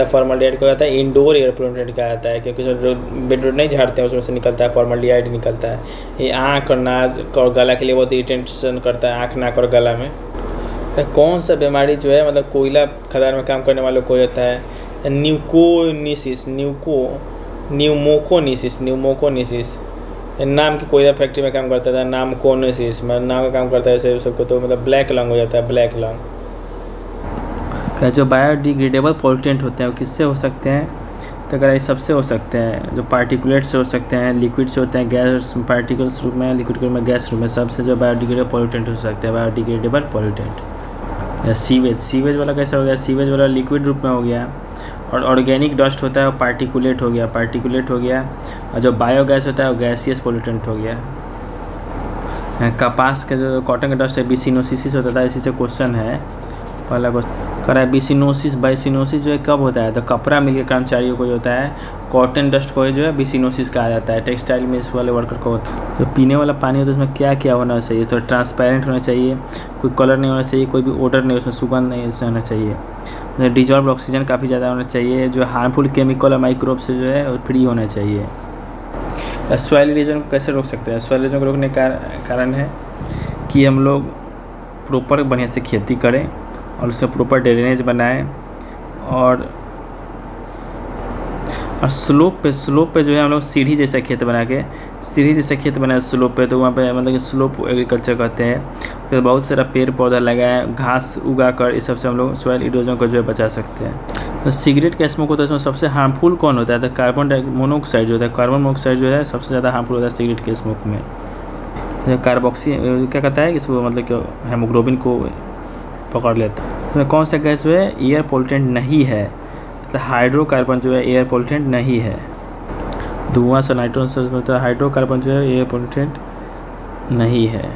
फॉर्मल्डिहाइड को कहता है इंडोर एयर पोल्यूटेंट कहा जाता है, क्योंकि जो बेडरूम नहीं झाड़ते हैं उसमें से निकलता है, फॉर्मल्डिहाइड निकलता है। ये आँख और नाक और गला के लिए बहुत इरिटेशन करता है, आँख, नाक और गला में। कौन सा बीमारी जो है मतलब कोयला खदान में काम करने वालों को होता है? न्यूमोकोनिसिस, नाम की कोयला फैक्ट्री में काम करता था, नामकोनिसिस, मतलब नाम का काम करता है ऐसे सबको, तो मतलब ब्लैक लंग हो जाता है, ब्लैक लंग। जो बायोडिग्रेडेबल पोल्यूटेंट होते हैं वो किससे हो सकते हैं? तो अगर ये सबसे हो सकते हैं, जो पार्टिकुलेट से हो सकते हैं, लिक्विड से होते हैं, गैस पार्टिकल्स रूप में, लिक्विड में, गैस रूप में, सबसे जो बायोडिग्रेडेबल पोल्यूटेंट हो सकते हैं, बायोडिग्रेडेबल पोल्यूटेंट। या सीवेज वाला कैसा हो गया? सीवेज वाला लिक्विड रूप में हो गया, और ऑर्गेनिक डस्ट होता है वो पार्टिकुलेट हो गया, और जो बायोगैस होता है वो गैसियस पोल्यूटेंट हो गया। कपास का जो कॉटन का डस्ट है बिसिनोसिस होता था, इसी से क्वेश्चन है। पहला क्वेश्चन कर रहा है बाइसिनोसिस जो है कब होता है? तो कपड़ा मिल के कर्मचारियों को जो होता है कॉटन डस्ट को जो है बिसिनोसिस कहा जाता है। टेक्सटाइल में इस वाले वर्कर को होता है। जो पीने वाला पानी होता है उसमें क्या क्या होना चाहिए, तो ट्रांसपेरेंट होना चाहिए, कोई कलर नहीं होना चाहिए, कोई भी ओडर नहीं, उसमें सुगंध नहीं होना चाहिए, डिजॉल्व ऑक्सीजन काफ़ी ज़्यादा होना चाहिए, जो हार्मफुल केमिकल और माइक्रोब से जो है फ्री होना चाहिए। सॉइल इरोजन को कैसे रोक सकते हैं? सॉइल इरोजन को रोकने का कारण है कि हम लोग प्रॉपर बढ़िया से खेती करें और उससे प्रॉपर ड्रेनेज बनाएं और स्लोप पे जो है हम लोग सीढ़ी जैसा खेत बनाए स्लोप पे, तो वहाँ पे मतलब कि स्लोप एग्रीकल्चर कहते हैं। तो बहुत सारा पेड़ पौधा लगाएं, घास उगा कर, इस सब से हम लोग सॉइल इरोजन को जो है बचा सकते हैं। तो सिगरेट का स्मोक होता है, उसमें सबसे हार्मफुल कौन होता है? तो कार्बन मोनोऑक्साइड जो होता है, कार्बन मोनोऑक्साइड जो है सबसे ज़्यादा हार्मफुल होता है सिगरेट के स्मोक में। कार्बोक्सी क्या कहता है कि इसको मतलब कि हेमोग्लोबिन को पकड़ लेता है। उसमें कौन सा गैस जो है एयर पोल्यूटेंट नहीं है? तो हाइड्रोकार्बन जो है एयर पोल्यूटेंट नहीं है। धुआं से नाइट्रोजन में, तो हाइड्रोकार्बन जो है एयर पोल्यूटेंट नहीं है।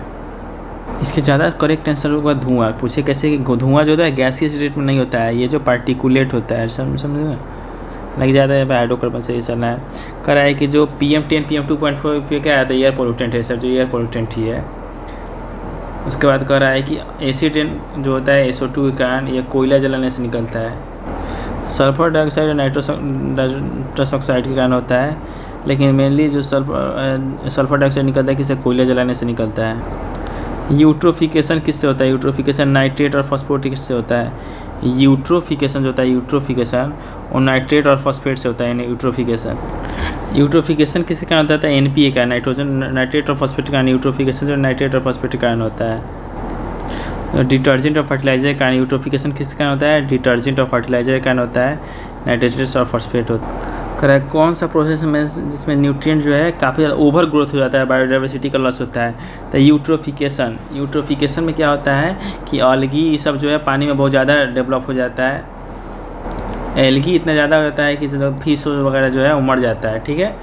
इसके ज़्यादा करेक्ट आंसर होगा धुआं। पूछे कैसे कि धुआं जो होता है गैसीय स्टेट में नहीं होता है, ये जो पार्टिकुलेट होता है, समझे ना, लग जाता है हाइड्रोकार्बन से ऐसा ना है। कह रहा है कि जो PM10 PM2.4 पे क्या आता है एयर पोल्यूटेंट है सर, जो एयर पोल्यूटेंट ही है। उसके बाद कह रहा है कि एसिड जो होता है SO2 के कारण ये कोयला जलाने से निकलता है। सल्फर डाइऑक्साइड और नाइट्रस ऑक्साइड के कारण होता है, लेकिन मेनली जो सल्फर डाइऑक्साइड निकलता है किससे? कोयला जलाने से निकलता है। यूट्रोफिकेशन किससे होता है? यूट्रोफिकेशन नाइट्रेट और फॉस्फोरेट से होता है। यूट्रोफिकेशन जो होता है यूट्रोफिकेशन और नाइट्रेट और फॉस्फेट से होता है, यानी यूट्रोफिकेशन किसके कारण होता है? NPA का, नाइट्रोजन नाइट्रेट और फॉस्फेट के कारण यूट्रोफिकेशन जो नाइट्रेट और फॉस्फेट के कारण होता है। डिटर्जेंट और फर्टिलाइजर के कारण यूट्रोफिकेशन किस कारण होता है? डिटर्जेंट और फर्टिलाइजर के कारण होता है, नाइट्रेट्स और फॉस्फेट होता है। करेक्ट। कौन सा प्रोसेस में जिसमें न्यूट्रिएंट जो है काफ़ी ज़्यादा ओवर ग्रोथ हो जाता है, बायोडाइवर्सिटी का लॉस होता है? तो यूट्रोफिकेशन में क्या होता है कि अलगी ये सब जो है पानी में बहुत ज़्यादा डेवलप हो जाता है। एल्गी इतना ज़्यादा हो जाता है कि फिश वगैरह जो है वो मर जाता है। ठीक है,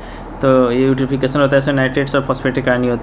तो ये यूट्रोफिकेशन होता है, इसमें नाइट्रेट्स और फॉस्फेट के कारण ही होता है।